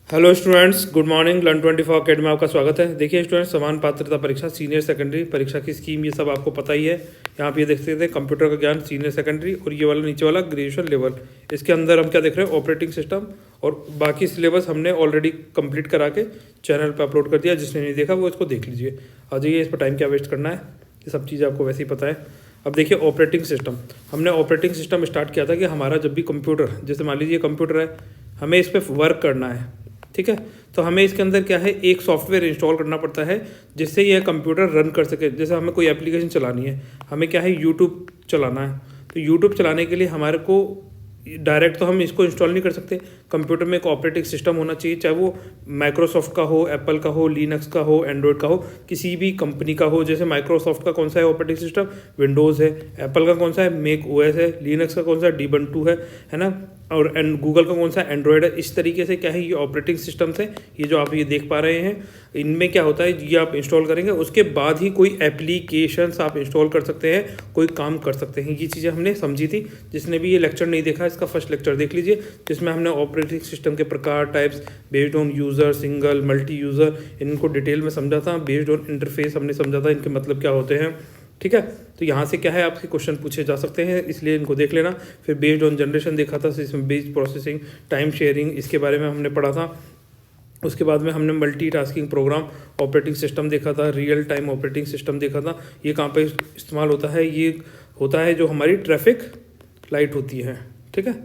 Hello students, good morning. Learn24 academy में आपका स्वागत है। देखिए स्टूडेंट्स, समान पात्रता परीक्षा सीनियर सेकेंडरी परीक्षा की स्कीम ये सब आपको पता ही है। यहाँ पे ये देख सकते हैं कंप्यूटर का ज्ञान सीनियर सेकेंडरी, और ये वाला नीचे वाला ग्रेजुएशन लेवल। इसके अंदर हम क्या देख रहे हैं, ऑपरेटिंग सिस्टम। और बाकी सिलेबस हमने ऑलरेडी कंप्लीट करा के चैनल पर अपलोड कर दिया। जिसने नहीं देखा वो इसको देख लीजिए। आ जाइए, इस पर टाइम क्या वेस्ट करना है, ये सब चीज़ें आपको वैसे ही पता है। अब देखिए ऑपरेटिंग सिस्टम, हमने ऑपरेटिंग सिस्टम स्टार्ट किया था कि हमारा जब भी कंप्यूटर, जैसे मान लीजिए कंप्यूटर है, हमें इस पर वर्क करना है, ठीक है, तो हमें इसके अंदर क्या है, एक सॉफ्टवेयर इंस्टॉल करना पड़ता है जिससे यह कंप्यूटर रन कर सके। जैसे हमें कोई एप्लीकेशन चलानी है, हमें क्या है, यूट्यूब चलाना है, तो यूट्यूब चलाने के लिए हमारे को डायरेक्ट तो हम इसको इंस्टॉल नहीं कर सकते। कंप्यूटर में एक ऑपरेटिंग सिस्टम होना चाहिए, चाहे वो माइक्रोसॉफ्ट का हो, एप्पल का हो, लिनक्स का हो, एंड्रॉयड का हो, किसी भी कंपनी का हो। जैसे माइक्रोसॉफ्ट का कौन सा है ऑपरेटिंग सिस्टम, विंडोज़ है। एप्पल का कौन सा है, मैक ओएस है। लिनक्स का कौन सा है, डिबंटू है ना। और गूगल का कौन सा एंड्रॉयड है। इस तरीके से क्या है, ये ऑपरेटिंग सिस्टम्स है। ये जो आप ये देख पा रहे हैं, इनमें क्या होता है, ये आप इंस्टॉल करेंगे, उसके बाद ही कोई एप्लीकेशंस आप इंस्टॉल कर सकते हैं, कोई काम कर सकते हैं। ये चीज़ें हमने समझी थी। जिसने भी ये लेक्चर नहीं देखा, इसका फर्स्ट लेक्चर देख लीजिए, जिसमें हमने ऑपरेटिंग सिस्टम के प्रकार, types, based on user, single, multi user, इनको डिटेल में समझा था। बेस्ड ऑन इंटरफेस हमने समझा था, इनके मतलब क्या होते हैं, ठीक है। तो यहाँ से क्या है, आपके क्वेश्चन पूछे जा सकते हैं, इसलिए इनको देख लेना। फिर बेस्ड ऑन जनरेशन देखा था, इसमें बेस्ड प्रोसेसिंग, टाइम शेयरिंग, इसके बारे में हमने पढ़ा था। उसके बाद में हमने मल्टीटास्किंग प्रोग्राम ऑपरेटिंग सिस्टम देखा था, रियल टाइम ऑपरेटिंग सिस्टम देखा था। ये कहाँ पे इस्तेमाल होता है, ये होता है जो हमारी ट्रैफिक लाइट होती है, ठीक है,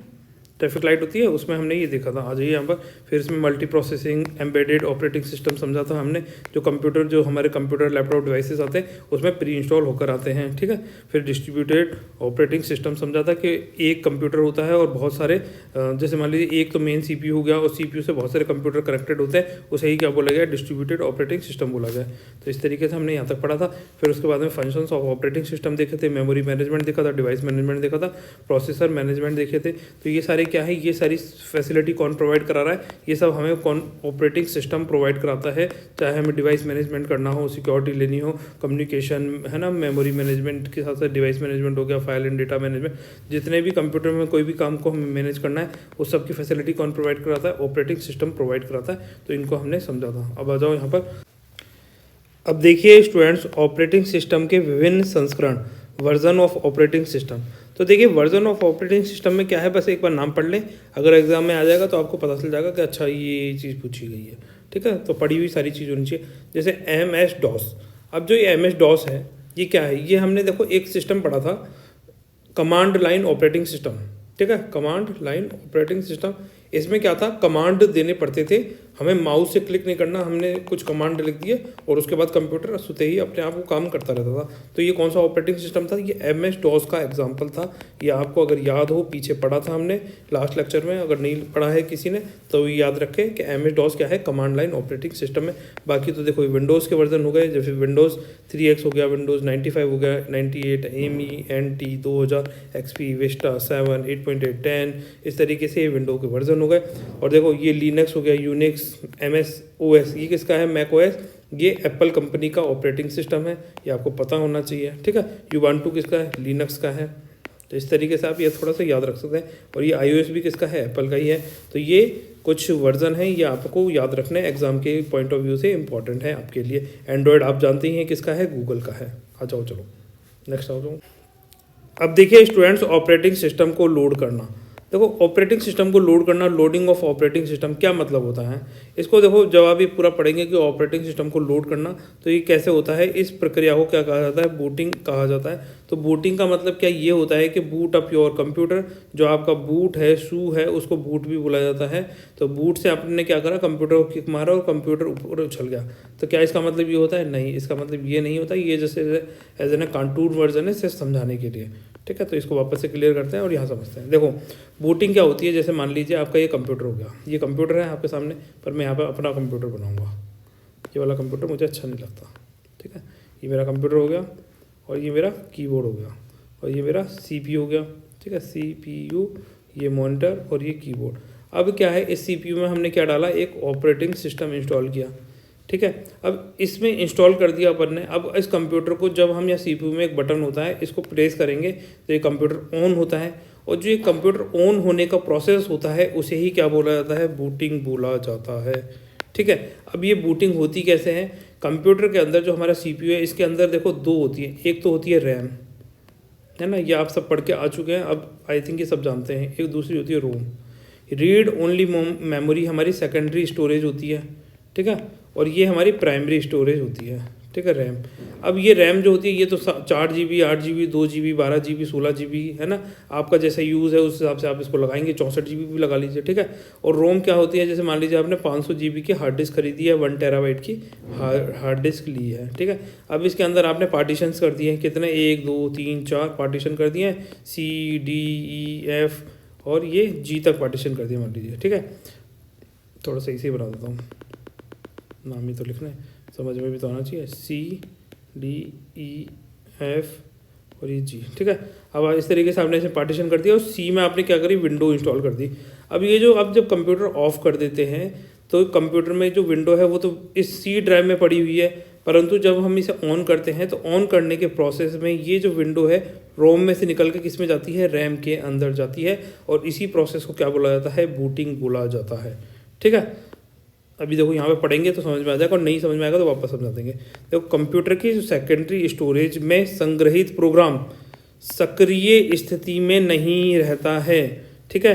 ट्रैफिक लाइट होती है, उसमें हमने ये देखा था। आ जाइए यहाँ पर। फिर इसमें multi processing embedded operating system समझा था हमने, जो कंप्यूटर, जो हमारे कंप्यूटर लैपटॉप डिवाइसेस आते हैं उसमें प्री इंस्टॉल होकर आते हैं, ठीक है। फिर डिस्ट्रीब्यूटेड ऑपरेटिंग सिस्टम समझा था कि एक कंप्यूटर होता है और बहुत सारे, जैसे मान लीजिए एक तो मेन CPU हो गया, और CPU से बहुत सारे कंप्यूटर कनेक्टेड होते हैं, उसे ही क्या बोला गया, डिस्ट्रीब्यूटेड ऑपरेटिंग सिस्टम बोला गया। तो इस तरीके से हमने यहाँ तक पढ़ा था। फिर उसके बाद में फंक्शंस ऑफ ऑपरेटिंग सिस्टम देखे थे, मेमोरी मैनेजमेंट देखा था, डिवाइस मैनेजमेंट देखा था, प्रोसेसर मैनेजमेंट देखे थे। तो ये सारे क्या है, ये सारी फैसिलिटी कौन प्रोवाइड करा रहा है, ये सब हमें कौन ऑपरेटिंग सिस्टम प्रोवाइड कराता है। चाहे हमें डिवाइस मैनेजमेंट करना हो, सिक्योरिटी लेनी हो, कम्युनिकेशन है ना, मेमोरी मैनेजमेंट के साथ साथ डिवाइस मैनेजमेंट हो गया, फाइल एंड डेटा मैनेजमेंट, जितने भी कंप्यूटर में कोई भी काम को हमें मैनेज करना है, उस सब की फैसिलिटी कौन प्रोवाइड कराता है, ऑपरेटिंग सिस्टम प्रोवाइड कराता है। तो इनको हमने समझा था। अब आ जाओ यहाँ पर। अब देखिए स्टूडेंट्स, ऑपरेटिंग सिस्टम के विभिन्न संस्करण, वर्जन ऑफ ऑपरेटिंग सिस्टम। तो देखिए वर्जन ऑफ ऑपरेटिंग सिस्टम में क्या है, बस एक बार नाम पढ़ लें, अगर एग्जाम में आ जाएगा तो आपको पता चल जाएगा कि अच्छा ये चीज़ पूछी गई है, ठीक है। तो पढ़ी हुई सारी चीज़ होनी चाहिए। जैसे MS-DOS। अब जो ये MS-DOS है, ये क्या है, ये हमने देखो एक सिस्टम पढ़ा था, कमांड लाइन ऑपरेटिंग सिस्टम, ठीक है, कमांड लाइन ऑपरेटिंग सिस्टम। इसमें क्या था, कमांड देने पड़ते थे, हमें माउस से क्लिक नहीं करना, हमने कुछ कमांड लिख दिए और उसके बाद कंप्यूटर सुते ही अपने आप वो काम करता रहता था। तो ये कौन सा ऑपरेटिंग सिस्टम था, ये MS-DOS का एग्जाम्पल था। ये आपको अगर याद हो, पीछे पढ़ा था हमने लास्ट लेक्चर में, अगर नहीं पढ़ा है किसी ने तो ये याद रखें कि MS-DOS क्या है, कमांड लाइन ऑपरेटिंग सिस्टम है। बाकी तो देखो विंडोज़ के वर्जन हो गए, जैसे विंडोज़ 3X हो गया, विंडोज़ 95 हो गया, 98, ME, NT, 2000, XP, विस्टा 7, 8.8, 10, इस तरीके से ये विंडो के वर्जन हो गए। और देखो ये लिनक्स हो गया, यूनिक्स, MS OS, ये किसका है, मैक OS, ये एप्पल कंपनी का ऑपरेटिंग सिस्टम है, ये आपको पता होना चाहिए, ठीक है। यूबांटू किसका है, लिनक्स का है। तो इस तरीके से आप ये थोड़ा सा याद रख सकते हैं। और ये iOS भी किसका है, एप्पल का ही है। तो ये कुछ वर्जन है, ये आपको याद रखना है, एग्जाम के पॉइंट ऑफ व्यू से इंपॉर्टेंट है आपके लिए। एंड्रॉयड आप जानते ही हैं किसका है, गूगल का है। आ जाओ, चलो नेक्स्ट आ जाओ। अब देखिए स्टूडेंट्स, ऑपरेटिंग सिस्टम को लोड करना। देखो ऑपरेटिंग सिस्टम को लोड करना, लोडिंग ऑफ ऑपरेटिंग सिस्टम क्या मतलब होता है, इसको देखो जब आप ये पूरा पढ़ेंगे कि ऑपरेटिंग सिस्टम को लोड करना तो ये कैसे होता है, इस प्रक्रिया को क्या कहा जाता है, बूटिंग कहा जाता है। तो बूटिंग का मतलब क्या ये होता है कि बूट अप योर कंप्यूटर, जो आपका बूट है, शू है, उसको बूट भी बोला जाता है। तो बूट से आपने क्या करा, कंप्यूटर को किक मारा और कंप्यूटर ऊपर उछल गया। तो क्या इसका मतलब ये होता है, नहीं, इसका मतलब ये नहीं होता। ये जैसे एज एन कंटूर वर्जन है सिर्फ समझाने के लिए, ठीक है। तो इसको वापस से क्लियर करते हैं और यहाँ समझते हैं। देखो बूटिंग क्या होती है, जैसे मान लीजिए आपका ये कंप्यूटर हो गया, ये कंप्यूटर है आपके सामने, पर मैं यहाँ पर अपना कंप्यूटर बनाऊंगा। ये वाला कंप्यूटर मुझे अच्छा नहीं लगता, ठीक है। ये मेरा कंप्यूटर हो गया और ये मेरा कीबोर्ड हो गया और ये मेरा CPU हो गया, ठीक है, CPU, ये मॉनिटर और ये कीबोर्ड। अब क्या है, इस CPU में हमने क्या डाला, एक ऑपरेटिंग सिस्टम इंस्टॉल किया, ठीक है। अब इसमें इंस्टॉल कर दिया अपन ने। अब इस कंप्यूटर को जब हम यहाँ CPU में एक बटन होता है, इसको प्रेस करेंगे तो ये कंप्यूटर ऑन होता है। और जो ये कंप्यूटर ऑन होने का प्रोसेस होता है उसे ही क्या बोला जाता है, बूटिंग बोला जाता है। ठीक है, अब ये बूटिंग होती कैसे है, कंप्यूटर के अंदर जो हमारा सीपीयू है इसके अंदर देखो दो होती है, एक तो होती है रैम, है ना, ये आप सब पढ़ के आ चुके हैं, अब आई थिंक ये सब जानते हैं। एक दूसरी होती है रोम। रीड ओनली मेमोरी हमारी सेकेंडरी स्टोरेज होती है, ठीक है, और ये हमारी प्राइमरी स्टोरेज होती है, ठीक है, रैम। अब ये रैम जो होती है ये तो 4 GB, 8 GB, 2 GB, 12 GB, 16 GB, है ना, आपका जैसा यूज़ है उस हिसाब से आप इसको लगाएंगे, 64 GB भी लगा लीजिए, ठीक है। और रोम क्या होती है, जैसे मान लीजिए आपने 500 GB की हार्ड डिस्क खरीदी है, 1 TB की हार्ड डिस्क ली है, ठीक है। अब इसके अंदर आपने पार्टीशंस कर दिए हैं, कितने, 1 2 3 4 पार्टीशन कर दिए हैं, C, D, E, F और ये G तक पार्टीशन कर दिया मान लीजिए, ठीक है। थोड़ा सही से बना देता हूँ, नाम ही तो लिखना है, समझ में भी तो आना चाहिए, C, D, E, F और ये G, ठीक है। अब इस तरीके से आपने इसे पार्टीशन कर दिया और C में आपने क्या करी, विंडो इंस्टॉल कर दी। अब ये जो अब जब कंप्यूटर ऑफ कर देते हैं तो कंप्यूटर में जो विंडो है वो तो इस C ड्राइव में पड़ी हुई है, परंतु जब हम इसे ऑन करते हैं तो ऑन करने के प्रोसेस में ये जो विंडो है रोम में से निकल के किस में जाती है, रैम के अंदर जाती है, और इसी प्रोसेस को क्या बोला जाता है, बूटिंग बोला जाता है, ठीक है। अभी देखो यहाँ पे पढ़ेंगे तो समझ में आ जाएगा, और नहीं समझ में आएगा तो वापस समझा देंगे। देखो कंप्यूटर की जो सेकेंडरी स्टोरेज में संग्रहित प्रोग्राम सक्रिय स्थिति में नहीं रहता है, ठीक है।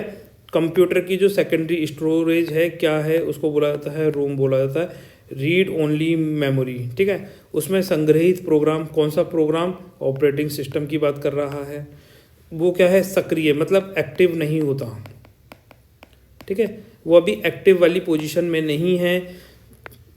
कंप्यूटर की जो सेकेंडरी स्टोरेज है क्या है, उसको बोला जाता है, रोम बोला जाता है, रीड ओनली मेमोरी, ठीक है। उसमें संग्रहित प्रोग्राम, कौन सा प्रोग्राम, ऑपरेटिंग सिस्टम की बात कर रहा है, वो क्या है, सक्रिय मतलब एक्टिव नहीं होता, ठीक है, वो अभी एक्टिव वाली पोजीशन में नहीं है,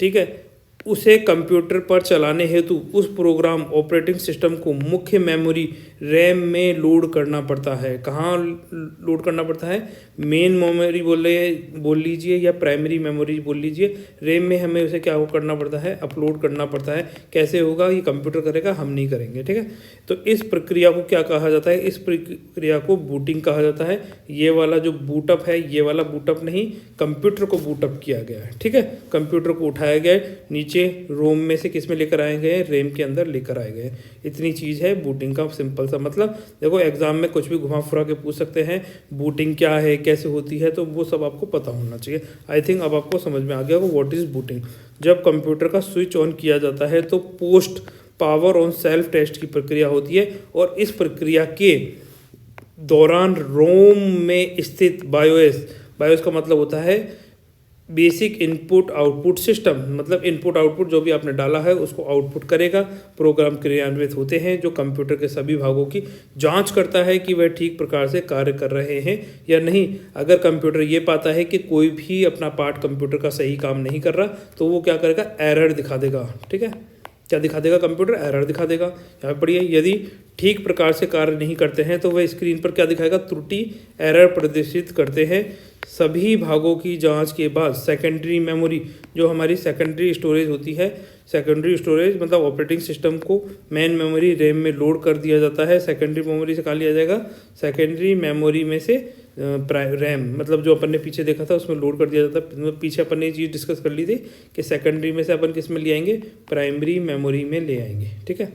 ठीक है। उसे कंप्यूटर पर चलाने हेतु उस प्रोग्राम ऑपरेटिंग सिस्टम को मुख्य मेमोरी रैम में लोड करना पड़ता है। कहाँ लोड करना पड़ता है, मेन मेमोरी बोल लीजिए या प्राइमरी मेमोरी बोल लीजिए, रैम में हमें उसे क्या करना पड़ता है, अपलोड करना पड़ता है। कैसे होगा, ये कंप्यूटर करेगा, हम नहीं करेंगे, ठीक है। तो इस प्रक्रिया को क्या कहा जाता है, इस प्रक्रिया को बूटिंग कहा जाता है। ये वाला जो बूटअप है, ये वाला बूटअप नहीं, कंप्यूटर को बूटअप किया गया है, ठीक है। कंप्यूटर को उठाया गया है, नीचे रोम में से किस में लेकर आए गए, रैम के अंदर लेकर आए गए। इतनी चीज़ है बूटिंग का सिंपल सा मतलब। देखो एग्जाम में कुछ भी घुमा फुरा के पूछ सकते हैं, बूटिंग क्या है, कैसे होती है, तो वो सब आपको पता होना चाहिए। आई थिंक अब आपको समझ में आ गया होगा व्हाट इज़ बूटिंग। जब कंप्यूटर का स्विच ऑन किया जाता है तो post power on self test की प्रक्रिया होती है, और इस प्रक्रिया के दौरान रोम में स्थित बायोस का मतलब होता है बेसिक इनपुट आउटपुट सिस्टम, मतलब इनपुट आउटपुट जो भी आपने डाला है उसको आउटपुट करेगा। प्रोग्राम क्रियान्वित होते हैं जो कंप्यूटर के सभी भागों की जांच करता है कि वह ठीक प्रकार से कार्य कर रहे हैं या नहीं। अगर कंप्यूटर ये पाता है कि कोई भी अपना पार्ट कंप्यूटर का सही काम नहीं कर रहा तो वो क्या करेगा, एरर दिखा देगा, ठीक है। क्या दिखा देगा, कंप्यूटर एरर दिखा देगा। यहाँ पर पढ़िए, यदि ठीक प्रकार से कार्य नहीं करते हैं तो वह स्क्रीन पर क्या दिखाएगा, त्रुटि एरर प्रदर्शित करते हैं। सभी भागों की जांच के बाद सेकेंडरी मेमोरी, जो हमारी सेकेंडरी स्टोरेज होती है, सेकेंडरी स्टोरेज मतलब ऑपरेटिंग सिस्टम को मेन मेमोरी रैम में लोड कर दिया जाता है। सेकेंडरी मेमोरी से कहाँ लिया जाएगा, सेकेंडरी मेमोरी में से रैम, मतलब जो अपन ने पीछे देखा था उसमें लोड कर दिया जाता है। मतलब पीछे अपन ने ये चीज़ डिस्कस कर ली थी कि सेकेंडरी में से अपन किस में ले आएंगे, प्राइमरी मेमोरी में ले आएंगे, ठीक है,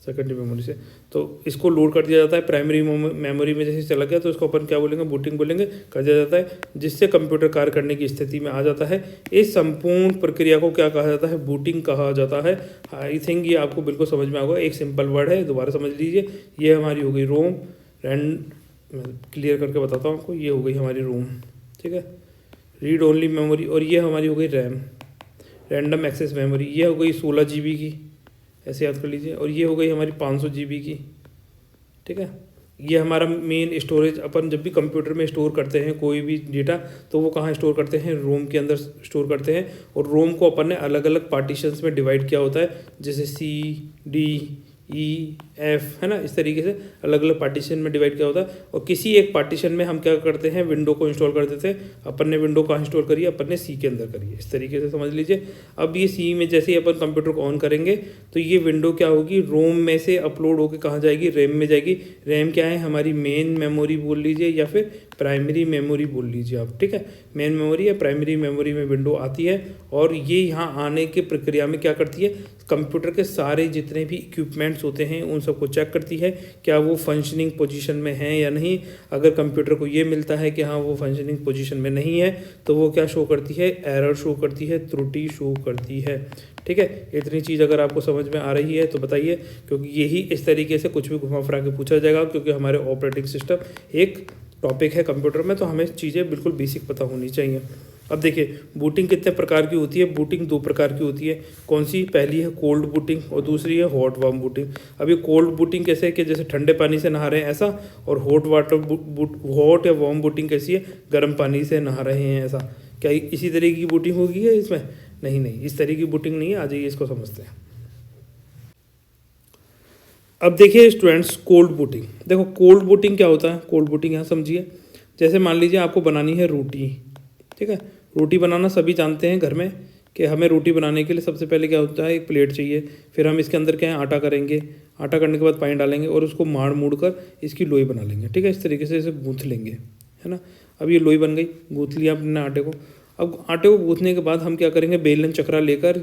सेकेंडरी मेमोरी से। तो इसको लोड कर दिया जाता है प्राइमरी मेमोरी में, जैसे चला गया तो इसको अपन क्या बोलेंगे, बूटिंग बोलेंगे, कर दिया जाता है, जिससे कंप्यूटर कार्य करने की स्थिति में आ जाता है। इस संपूर्ण प्रक्रिया को क्या कहा जाता है, बूटिंग कहा जाता है। आई थिंक ये आपको बिल्कुल समझ में आएगा, एक सिंपल वर्ड है, दोबारा समझ लीजिए। ये हमारी हो गई रोम, क्लियर करके बताता हूँ आपको, ये हो गई हमारी रोम, ठीक है, रीड ओनली मेमोरी, और ये हमारी हो गई रैम, रैंडम एक्सेस मेमोरी, ये हो गई 16 GB की, ऐसे याद कर लीजिए, और ये हो गई हमारी 500 GB की, ठीक है। ये हमारा मेन स्टोरेज। अपन जब भी कंप्यूटर में स्टोर करते हैं कोई भी डेटा तो वो कहाँ स्टोर करते हैं, रोम के अंदर स्टोर करते हैं। और रोम को अपन ने अलग अलग पार्टीशंस में डिवाइड किया होता है, जैसे C, D, E, F, है ना, इस तरीके से अलग अलग पार्टीशन में डिवाइड किया होता है। और किसी एक पार्टीशन में हम क्या करते हैं, विंडो को इंस्टॉल कर देते हैं। अपन ने विंडो कहाँ इंस्टॉल करी है, अपन ने C के अंदर करी है, इस तरीके से समझ लीजिए। अब ये C में जैसे ही अपन कंप्यूटर को ऑन करेंगे तो ये विंडो क्या होगी, रोम में से अपलोड होकर कहाँ जाएगी, रैम में जाएगी। रैम क्या है, हमारी मेन मेमोरी बोल लीजिए या फिर प्राइमरी मेमोरी बोल लीजिए आप, ठीक है। मेन मेमोरी या प्राइमरी मेमोरी में विंडो आती है, और ये यहाँ आने की प्रक्रिया में क्या करती है, कंप्यूटर के सारे जितने भी इक्विपमेंट्स होते हैं उन सबको चेक करती है क्या वो फंक्शनिंग पोजीशन में है या नहीं। अगर कंप्यूटर को ये मिलता है कि हाँ वो फंक्शनिंग पोजीशन में नहीं है तो वो क्या शो करती है, एरर शो करती है, त्रुटि शो करती है। ठीक है, इतनी चीज़ अगर आपको समझ में आ रही है तो बताइए, क्योंकि यही इस तरीके से कुछ भी घुमा फिरा के पूछा जाएगा, क्योंकि हमारे ऑपरेटिंग सिस्टम एक टॉपिक है कंप्यूटर में, तो हमें चीज़ें बिल्कुल बेसिक पता होनी चाहिए। अब देखिए बूटिंग कितने प्रकार की होती है। बूटिंग दो प्रकार की होती है। कौन सी? पहली है कोल्ड बूटिंग और दूसरी है हॉट वार्म बूटिंग। अब ये कोल्ड बूटिंग कैसे है कि जैसे ठंडे पानी से नहा रहे हैं ऐसा, और हॉट या वार्म बूटिंग कैसी है, गर्म पानी से नहा रहे हैं ऐसा। क्या इसी तरीके की बूटिंग होगी है इसमें? नहीं नहीं, इस तरीके की बूटिंग नहीं है। आ जाइए इसको समझते हैं। अब देखिए स्टूडेंट्स, कोल्ड बूटिंग। देखो कोल्ड बूटिंग क्या होता है। कोल्ड बूटिंग यहाँ समझिए, जैसे मान लीजिए आपको बनानी है रोटी। ठीक है, रोटी बनाना सभी जानते हैं घर में कि हमें रोटी बनाने के लिए सबसे पहले क्या होता है, एक प्लेट चाहिए। फिर हम इसके अंदर क्या है, आटा करेंगे। आटा करने के बाद पानी डालेंगे और उसको माड़ मूड़ कर इसकी लोई बना लेंगे। ठीक है, इस तरीके से इसे गूँथ लेंगे, है ना। अब ये लोई बन गई, गूँथ लिया अपने आटे को। अब आटे को गूँथने के बाद हम क्या करेंगे, बेलन चक्रा लेकर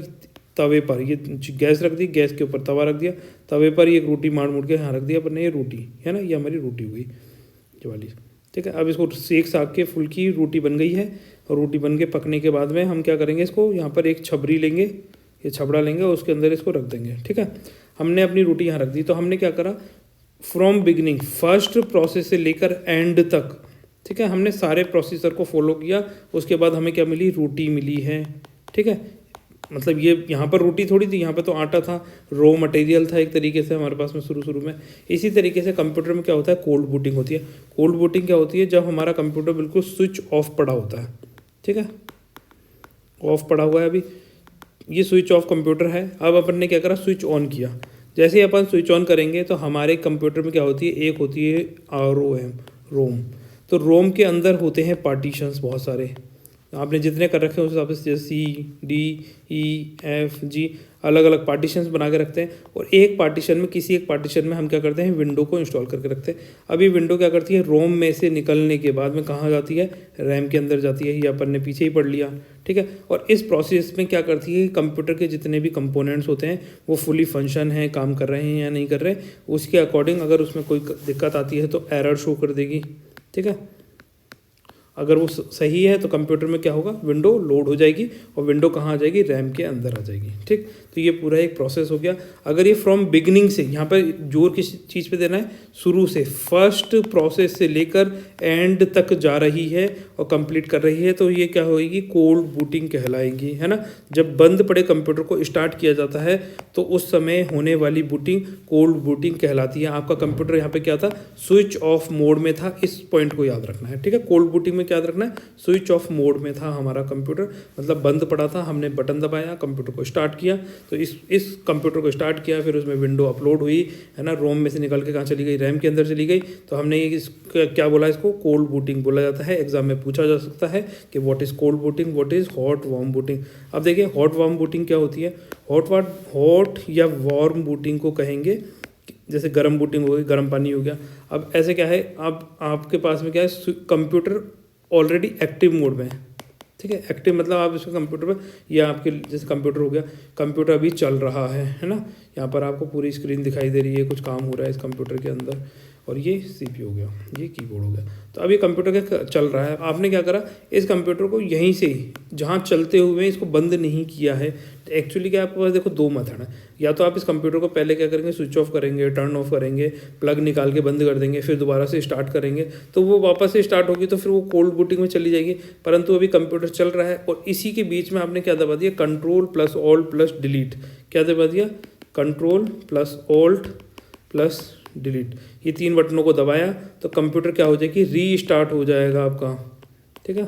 तवे पर, ये गैस रख दी, गैस के ऊपर तवा रख दिया, तवे पर ये रोटी माड़ मूड़ के यहाँ रख दिया अपने, ये रोटी है ना, ये हमारी रोटी हुई ये वाली। ठीक है, अब इसको सेक साक के फुल्की रोटी बन गई है। और रोटी बन के पकने के बाद में हम क्या करेंगे, इसको यहाँ पर एक छबरी लेंगे, ये छबड़ा लेंगे और उसके अंदर इसको रख देंगे। ठीक है, हमने अपनी रोटी यहाँ रख दी। तो हमने क्या करा, फ्रॉम बिगिनिंग, फर्स्ट प्रोसेस से लेकर एंड तक, ठीक है, हमने सारे प्रोसीजर को फॉलो किया। उसके बाद हमें क्या मिली, रोटी मिली है। ठीक है, मतलब ये यहाँ पर रोटी थोड़ी थी, यहाँ पर तो आटा था, रॉ मटेरियल था एक तरीके से हमारे पास में शुरू में। इसी तरीके से कंप्यूटर में क्या होता है, कोल्ड बूटिंग होती है। कोल्ड बूटिंग क्या होती है, जब हमारा कंप्यूटर बिल्कुल स्विच ऑफ पड़ा होता है। ठीक है, ऑफ पड़ा हुआ है, अभी ये स्विच ऑफ कंप्यूटर है। अब अपन ने क्या करा, स्विच ऑन किया। जैसे ही अपन स्विच ऑन करेंगे तो हमारे कंप्यूटर में क्या होती है, एक होती है ROM, रोम। तो रोम के अंदर होते हैं पार्टीशंस बहुत सारे, आपने जितने कर रखे हैं उस हिसाब से, C, D, E, F, G, अलग अलग पार्टीशंस बना के रखते हैं। और एक पार्टीशन में, किसी एक पार्टीशन में हम क्या करते हैं, विंडो को इंस्टॉल करके रखते हैं। अब ये विंडो क्या करती है, रोम में से निकलने के बाद में कहाँ जाती है, रैम के अंदर जाती है। ये अपन ने पीछे ही पढ़ लिया। ठीक है, और इस प्रोसेस में क्या करती है, कंप्यूटर के जितने भी कंपोनेंट्स होते हैं वो फुली फंक्शन है, काम कर रहे हैं या नहीं कर रहे, उसके अकॉर्डिंग अगर उसमें कोई दिक्कत आती है तो एरर शो कर देगी। ठीक है, अगर वो सही है तो कंप्यूटर में क्या होगा, विंडो लोड हो जाएगी और विंडो कहाँ आ जाएगी, रैम के अंदर आ जाएगी। ठीक, तो ये पूरा एक प्रोसेस हो गया। अगर ये फ्रॉम बिगिनिंग से, यहाँ पर जोर किस चीज़ पे देना है, शुरू से, फर्स्ट प्रोसेस से लेकर एंड तक जा रही है और कंप्लीट कर रही है, तो ये क्या होगी, कोल्ड बूटिंग कहलाएगी, है ना। जब बंद पड़े कंप्यूटर को स्टार्ट किया जाता है तो उस समय होने वाली बूटिंग कोल्ड बूटिंग कहलाती है। आपका कंप्यूटर यहाँ पे क्या था, स्विच ऑफ मोड में था, इस पॉइंट को याद रखना है। ठीक है, कोल्ड बूटिंग क्या याद रखना है, स्विच ऑफ मोड में था हमारा कंप्यूटर, मतलब बंद पड़ा था, हमने बटन दबाया, कंप्यूटर को स्टार्ट किया। तो इस कंप्यूटर को स्टार्ट किया, फिर उसमें विंडो अपलोड हुई, है ना, रोम में से निकल के कहाँ चली गई, रैम के अंदर चली गई। तो हमने ये क्या बोला, इसको कोल्ड बूटिंग बोला जाता है। एग्जाम में पूछा जा सकता है कि what is cold booting, what is hot warm booting. अब देखिए हॉट वार्म बूटिंग क्या होती है। हॉट या वार्म बूटिंग को कहेंगे, जैसे गर्म बूटिंग हो गई, गर्म पानी हो गया। अब ऐसे क्या है, अब आपके पास में क्या है, कंप्यूटर ऑलरेडी एक्टिव मोड में है। ठीक है, एक्टिव मतलब आप इसके कंप्यूटर पर, या आपके जैसे कंप्यूटर हो गया, कंप्यूटर अभी चल रहा है ना, यहाँ पर आपको पूरी स्क्रीन दिखाई दे रही है, कुछ काम हो रहा है इस कंप्यूटर के अंदर, और ये CPU हो गया, ये कीबोर्ड हो गया। तो अब ये कंप्यूटर का चल रहा है, आपने क्या करा, इस कंप्यूटर को यहीं से ही, जहाँ चलते हुए इसको बंद नहीं किया है। तो एक्चुअली क्या, आपके पास देखो दो मेथड है। या तो आप इस कंप्यूटर को पहले क्या करेंगे, स्विच ऑफ करेंगे, टर्न ऑफ करेंगे, प्लग निकाल के बंद कर देंगे, फिर दोबारा से स्टार्ट करेंगे, तो वो वापस से स्टार्ट होगी, तो फिर वो कोल्ड बूटिंग में चली जाएगी। परंतु अभी कंप्यूटर चल रहा है और इसी के बीच में आपने क्या दबा दिया, Ctrl+Alt+Delete। क्या दबा दिया, Ctrl+Alt+Delete। ये तीन बटनों को दबाया तो कंप्यूटर क्या हो जाएगी, रीस्टार्ट हो जाएगा आपका। ठीक है,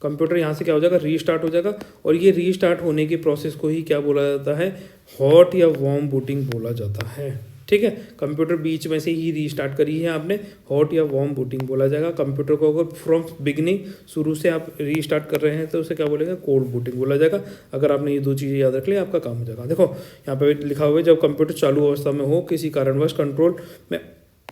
कंप्यूटर यहाँ से क्या हो जाएगा, रीस्टार्ट हो जाएगा। और ये रीस्टार्ट होने की प्रोसेस को ही क्या बोला जाता है, हॉट या वार्म बूटिंग बोला जाता है। ठीक है, कंप्यूटर बीच में से ही रीस्टार्ट करी है आपने, हॉट या वार्म बूटिंग बोला जाएगा। कंप्यूटर को अगर फ्रॉम बिगिनिंग, शुरू से आप रीस्टार्ट कर रहे हैं तो उसे क्या बोलेगा, कोल्ड बूटिंग बोला जाएगा। अगर आपने ये दो चीज़ें याद रख ली, आपका काम हो जाएगा। देखो यहाँ पे लिखा हुआ है, जब कंप्यूटर चालू अवस्था में हो, किसी कारणवश कंट्रोल में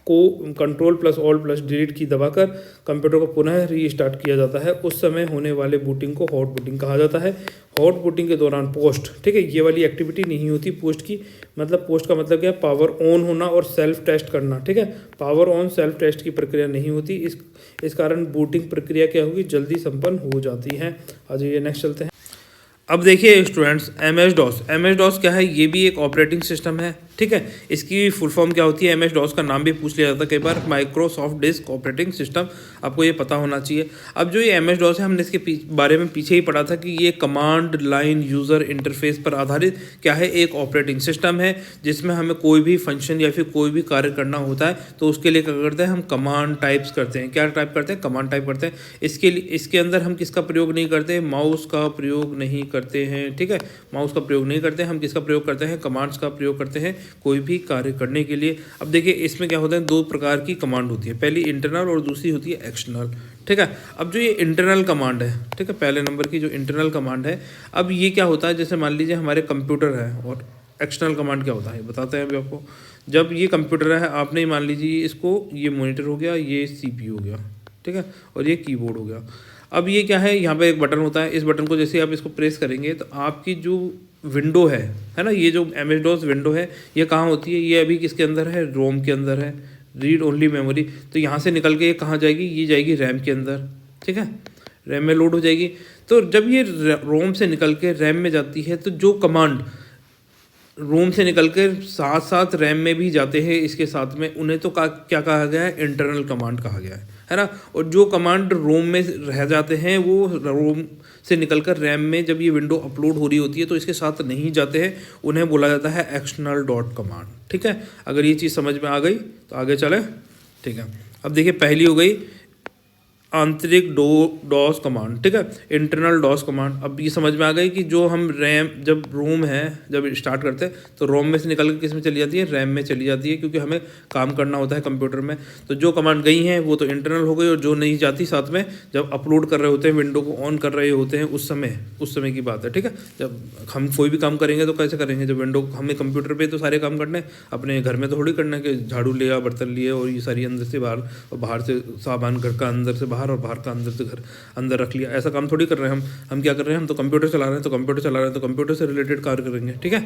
को control plus alt plus delete की दबाकर कंप्यूटर को पुनः रीस्टार्ट किया जाता है। उस समय होने वाले बूटिंग को हॉट बूटिंग कहा जाता है। हॉट बूटिंग के दौरान पोस्ट, ठीक है, ये वाली एक्टिविटी नहीं होती पोस्ट की। मतलब पोस्ट का मतलब क्या है, पावर ऑन होना और सेल्फ टेस्ट करना, ठीक है। पावर ऑन सेल्फ टेस्ट की प्रक्रिया नहीं होती, इस कारण बूटिंग प्रक्रिया क्या होगी, जल्दी संपन्न हो जाती है। आ जाइए नेक्स्ट चलते हैं। अब देखिए स्टूडेंट्स, एम एस डॉस क्या है, ये भी एक ऑपरेटिंग सिस्टम है, ठीक है। इसकी फुल फॉर्म क्या होती है, एम एस डॉस का नाम भी पूछ लिया जाता है कई बार, माइक्रोसॉफ्ट डिस्क ऑपरेटिंग सिस्टम, आपको ये पता होना चाहिए। अब जो ये एम एस डॉस है, हमने इसके बारे में पीछे ही पढ़ा था कि ये कमांड लाइन यूज़र इंटरफेस पर आधारित क्या है, एक ऑपरेटिंग सिस्टम है, जिसमें हमें कोई भी फंक्शन या फिर कोई भी कार्य करना होता है तो उसके लिए क्या करते हैं, हम कमांड टाइप्स करते हैं। क्या टाइप करते हैं, कमांड टाइप करते हैं। इसके अंदर हम किसका प्रयोग नहीं करते, माउस का प्रयोग नहीं करते हैं, ठीक है। माउस का प्रयोग नहीं करते, हम किसका प्रयोग करते हैं, कमांड्स का प्रयोग करते हैं कोई भी कार्य करने के लिए। अब देखिए इसमें क्या होता है, दो प्रकार की कमांड होती है, पहली इंटरनल और दूसरी होती है एक्सटर्नल, ठीक है। अब जो ये इंटरनल कमांड है, ठीक है, पहले नंबर की जो इंटरनल कमांड है, अब ये क्या होता है, जैसे मान लीजिए हमारे कंप्यूटर है, और एक्सटर्नल कमांड क्या होता है बताते हैं अभी आपको। जब ये कंप्यूटर है, आपने मान लीजिए इसको, ये मॉनिटर हो गया, ये CPU हो गया, ठीक है, और ये कीबोर्ड हो गया। अब ये क्या है, यहाँ पे एक बटन होता है, इस बटन को जैसे आप इसको प्रेस करेंगे तो आपकी जो विंडो है ना, ये जो एम एस डॉस विंडो है, ये कहाँ होती है, ये अभी किसके अंदर है, रोम के अंदर है, रीड ओनली मेमोरी। तो यहाँ से निकल के ये कहाँ जाएगी, ये जाएगी रैम के अंदर, ठीक है, रैम में लोड हो जाएगी। तो जब ये रोम से निकल के रैम में जाती है, तो जो कमांड रोम से निकल कर साथ साथ रैम में भी जाते हैं, इसके साथ में उन्हें तो क्या कहा गया है, इंटरनल कमांड कहा गया है ना। और जो कमांड रोम में रह जाते हैं, वो रोम से निकलकर रैम में जब ये विंडो अपलोड हो रही होती है तो इसके साथ नहीं जाते हैं, उन्हें बोला जाता है एक्सटर्नल डॉट कमांड, ठीक है। अगर ये चीज़ समझ में आ गई तो आगे चले, ठीक है। अब देखिए पहली हो गई आंतरिक डॉस कमांड, ठीक है, इंटरनल डॉस कमांड। अब ये समझ में आ गई कि जो हम रैम, जब रोम है, जब स्टार्ट करते हैं तो रोम में से निकल के किस में चली जाती है, रैम में चली जाती है, क्योंकि हमें काम करना होता है कंप्यूटर में। तो जो कमांड गई हैं वो तो इंटरनल हो गई, और जो नहीं जाती साथ में, जब अपलोड कर रहे होते हैं, विंडो को ऑन कर रहे होते हैं, उस समय की बात है, ठीक है। जब हम कोई भी काम करेंगे तो कैसे करेंगे, जब विंडो, हमें कंप्यूटर पर तो सारे काम करने, अपने घर में तो थोड़ी करना है कि झाड़ू लिया, बर्तन लिए, और ये सारी अंदर से बाहर, और बाहर से सामान घर का अंदर से बाहर, और बाहर का अंदर से घर अंदर रख लिया, ऐसा काम थोड़ी कर रहे हैं हम क्या कर रहे हैं, हम तो कंप्यूटर चला रहे हैं, तो कंप्यूटर चला रहे हैं तो कंप्यूटर से रिलेटेड कार्य करेंगे, ठीक है।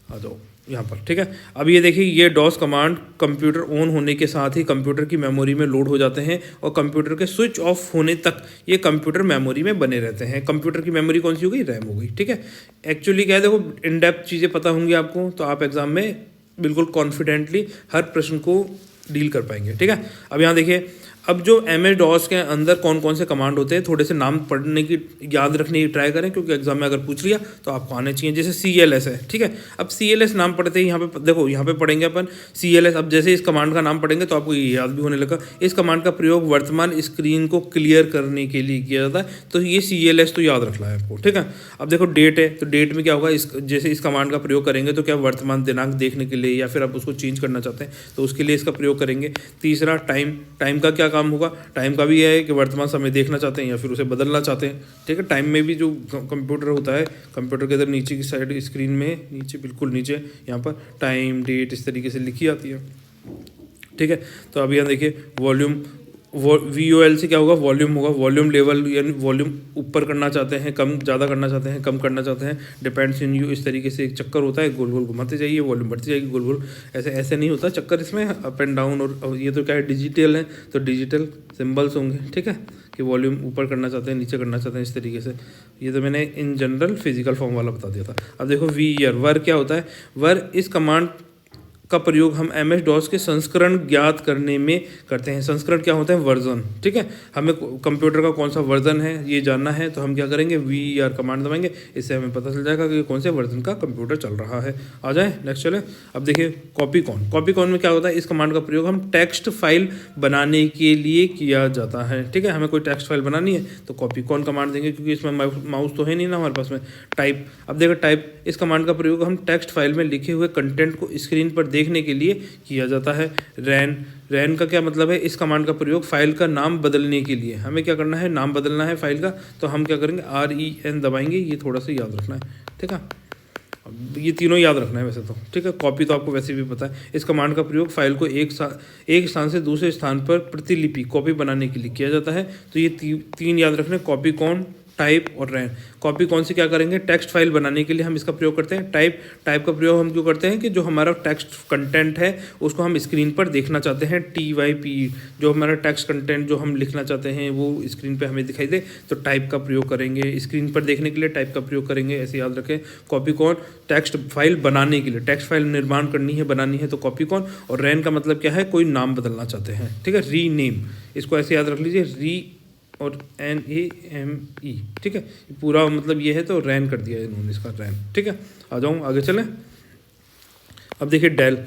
आ जाओ यहाँ पर, ठीक है। अब ये देखिए, ये डॉस कमांड कंप्यूटर ऑन होने के साथ ही कंप्यूटर की मेमोरी में लोड हो जाते हैं, और कंप्यूटर के स्विच ऑफ होने तक ये कंप्यूटर मेमोरी में बने रहते हैं। कंप्यूटर की मेमोरी कौन सी हो गई, रैम हो गई, ठीक है। एक्चुअली क्या है, देखो इन डेप्थ चीज़ें पता होंगी आपको, तो आप एग्जाम में बिल्कुल कॉन्फिडेंटली हर प्रश्न को डील कर पाएंगे, ठीक है। अब यहाँ देखिए, अब जो एम एस डॉस के अंदर कौन कौन से कमांड होते हैं, थोड़े से नाम पढ़ने की, याद रखने की ट्राई करें, क्योंकि एग्जाम में अगर पूछ लिया तो आपको आने चाहिए। जैसे CLS है, ठीक है। अब CLS नाम पढ़ते ही यहाँ पे देखो, यहाँ पे पढ़ेंगे अपन CLS। अब जैसे इस कमांड का नाम पढ़ेंगे तो आपको ये याद भी होने लगा। इस कमांड का प्रयोग वर्तमान स्क्रीन को क्लियर करने के लिए किया जाता है, तो ये CLS तो याद रखना है आपको, ठीक है। अब देखो डेट है, तो डेट में क्या होगा, जैसे इस कमांड का प्रयोग करेंगे तो क्या वर्तमान दिनांक देखने के लिए, या फिर आप उसको चेंज करना चाहते हैं तो उसके लिए इसका प्रयोग करेंगे। तीसरा टाइम का क्या काम होगा, टाइम का भी है कि वर्तमान समय देखना चाहते हैं या फिर उसे बदलना चाहते हैं, ठीक है। टाइम में भी जो कंप्यूटर होता है, कंप्यूटर के अंदर नीचे की साइड स्क्रीन में, नीचे बिल्कुल नीचे यहाँ पर टाइम डेट इस तरीके से लिखी आती है, ठीक है। तो अभी यहाँ देखिए वॉल्यूम, VOL से क्या होगा, वॉल्यूम होगा, वॉल्यूम लेवल, यानी वॉल्यूम ऊपर करना चाहते हैं, कम ज़्यादा करना चाहते हैं, कम करना चाहते हैं, डिपेंड्स इन यू, इस तरीके से एक चक्कर होता है, गोल गोल घुमाते जाइए, वॉल्यूम बढ़ती जाएगी, गोल गोल, ऐसे नहीं होता चक्कर इसमें, अप एंड डाउन। और ये तो क्या है, डिजिटल है, तो डिजिटल सिम्बल्स होंगे, ठीक है, कि वॉल्यूम ऊपर करना चाहते हैं, नीचे करना चाहते हैं, इस तरीके से। ये तो मैंने इन जनरल फिजिकल फॉर्म वाला बता दिया था। अब देखो वर क्या होता है, वर इस कमांड का प्रयोग हम MS DOS के संस्करण ज्ञात करने में करते हैं। संस्करण क्या होता है, वर्जन, ठीक है। हमें कंप्यूटर का कौन सा वर्जन है ये जानना है, तो हम क्या करेंगे, VER कमांड दबाएंगे, इससे हमें पता चल जाएगा कि कौन से वर्जन का कंप्यूटर चल रहा है। आ जाए नेक्स्ट चले। अब देखिए कॉपी कॉन में क्या होता है, इस कमांड का प्रयोग हम टेक्स्ट फाइल बनाने के लिए किया जाता है, ठीक है। हमें कोई टेक्स्ट फाइल बनानी है तो कॉपी कॉन कमांड देंगे, क्योंकि इसमें माउस तो है नहीं ना हमारे पास में। टाइप, अब देखो टाइप, इस कमांड का प्रयोग हम टेक्स्ट फाइल में लिखे हुए कंटेंट को स्क्रीन पर देखने के लिए किया जाता है। रैन का क्या मतलब है, इस कमांड का प्रयोग फाइल का नाम बदलने के लिए, हमें क्या करना है, नाम बदलना है फाइल का, तो हम क्या करेंगे, REN दबाएंगे, ये थोड़ा सा याद रखना है, ठीक है। अब ये तीनों याद रखना है वैसे तो, ठीक है। कॉपी तो आपको वैसे भी पता है। इस कमांड का प्रयोग फाइल को एक स्थान से दूसरे स्थान पर प्रतिलिपि कॉपी बनाने के लिए किया जाता है। तो ये तीन याद रखना, कॉपी कौन, टाइप और रैन। कॉपी कौन सी क्या करेंगे, टेक्स्ट फाइल बनाने के लिए हम इसका प्रयोग करते हैं। टाइप का प्रयोग हम क्यों करते हैं कि जो हमारा टेक्स्ट कंटेंट है उसको हम स्क्रीन पर देखना चाहते हैं। TYPE, जो हमारा टेक्स्ट कंटेंट जो हम लिखना चाहते हैं वो स्क्रीन पे हमें दिखाई दे, तो टाइप का प्रयोग करेंगे। स्क्रीन पर देखने के लिए टाइप का प्रयोग करेंगे, ऐसे याद रखें। कॉपी कौन, टेक्स्ट फाइल बनाने के लिए, टेक्स्ट फाइल निर्माण करनी है, बनानी है, तो कॉपी कौन। और रैन का मतलब क्या है, कोई नाम बदलना चाहते हैं, ठीक है, रीनेम। इसको ऐसे याद रख लीजिए, री और NAME, ठीक है। पूरा मतलब ये है, तो रैन कर दिया इन्होंने इसका, रैन, ठीक है। आ जाऊँ आगे चलें। अब देखिए डेल,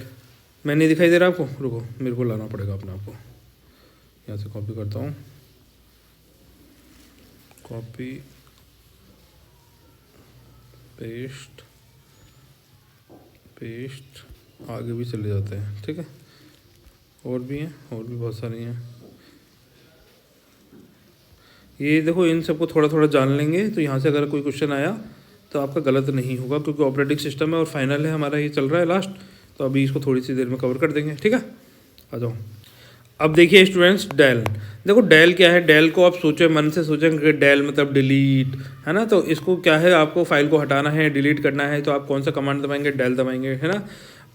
मैं नहीं दिखाई दे रहा आपको, रुको मेरे को लाना पड़ेगा अपने आपको, यहाँ से कॉपी करता हूँ, कॉपी पेस्ट आगे भी चले जाते हैं, ठीक है। और भी हैं, और भी बहुत सारी हैं। ये देखो, इन सबको थोड़ा थोड़ा जान लेंगे तो यहाँ से अगर कोई क्वेश्चन आया तो आपका गलत नहीं होगा, क्योंकि ऑपरेटिंग सिस्टम है और फाइनल है हमारा, ये चल रहा है लास्ट, तो अभी इसको थोड़ी सी देर में कवर कर देंगे, ठीक है। आ जाओ। अब देखिए स्टूडेंट्स, डेल, देखो डेल क्या है। डेल को आप सोचे, मन से सोचेंगे कि डेल मतलब डिलीट है ना, तो इसको क्या है, आपको फाइल को हटाना है, डिलीट करना है, तो आप कौन सा कमांड दबाएंगे, डेल दबाएंगे, है ना।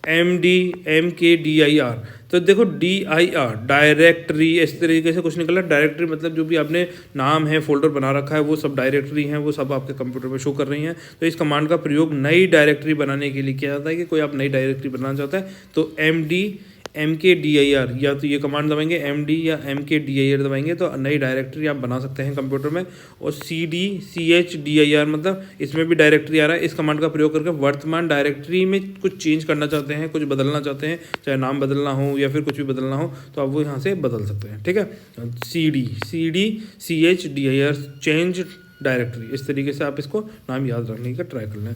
MKDIR, तो देखो DIR डायरेक्टरी, इस तरीके से कुछ निकला। डायरेक्टरी मतलब जो भी आपने नाम है, फोल्डर बना रखा है, वो सब डायरेक्टरी हैं, वो सब आपके कंप्यूटर पे शो कर रही हैं। तो इस कमांड का प्रयोग नई डायरेक्टरी बनाने के लिए किया जाता है, कि कोई आप नई डायरेक्टरी बनाना चाहता है तो MKDIR, या तो ये कमांड दबाएंगे MD या MKDIR दबाएंगे, तो नई डायरेक्टरी आप बना सकते हैं कंप्यूटर में। और CHDIR मतलब इसमें भी डायरेक्टरी आ रहा है। इस कमांड का प्रयोग करके वर्तमान डायरेक्टरी में कुछ चेंज करना चाहते हैं, कुछ बदलना चाहते हैं, चाहे नाम बदलना हो या फिर कुछ भी बदलना हो, तो आप वो यहाँ से बदल सकते हैं, ठीक है। CHDIR चेंज डायरेक्टरी, इस तरीके से आप इसको नाम याद रखने का ट्राई कर लें।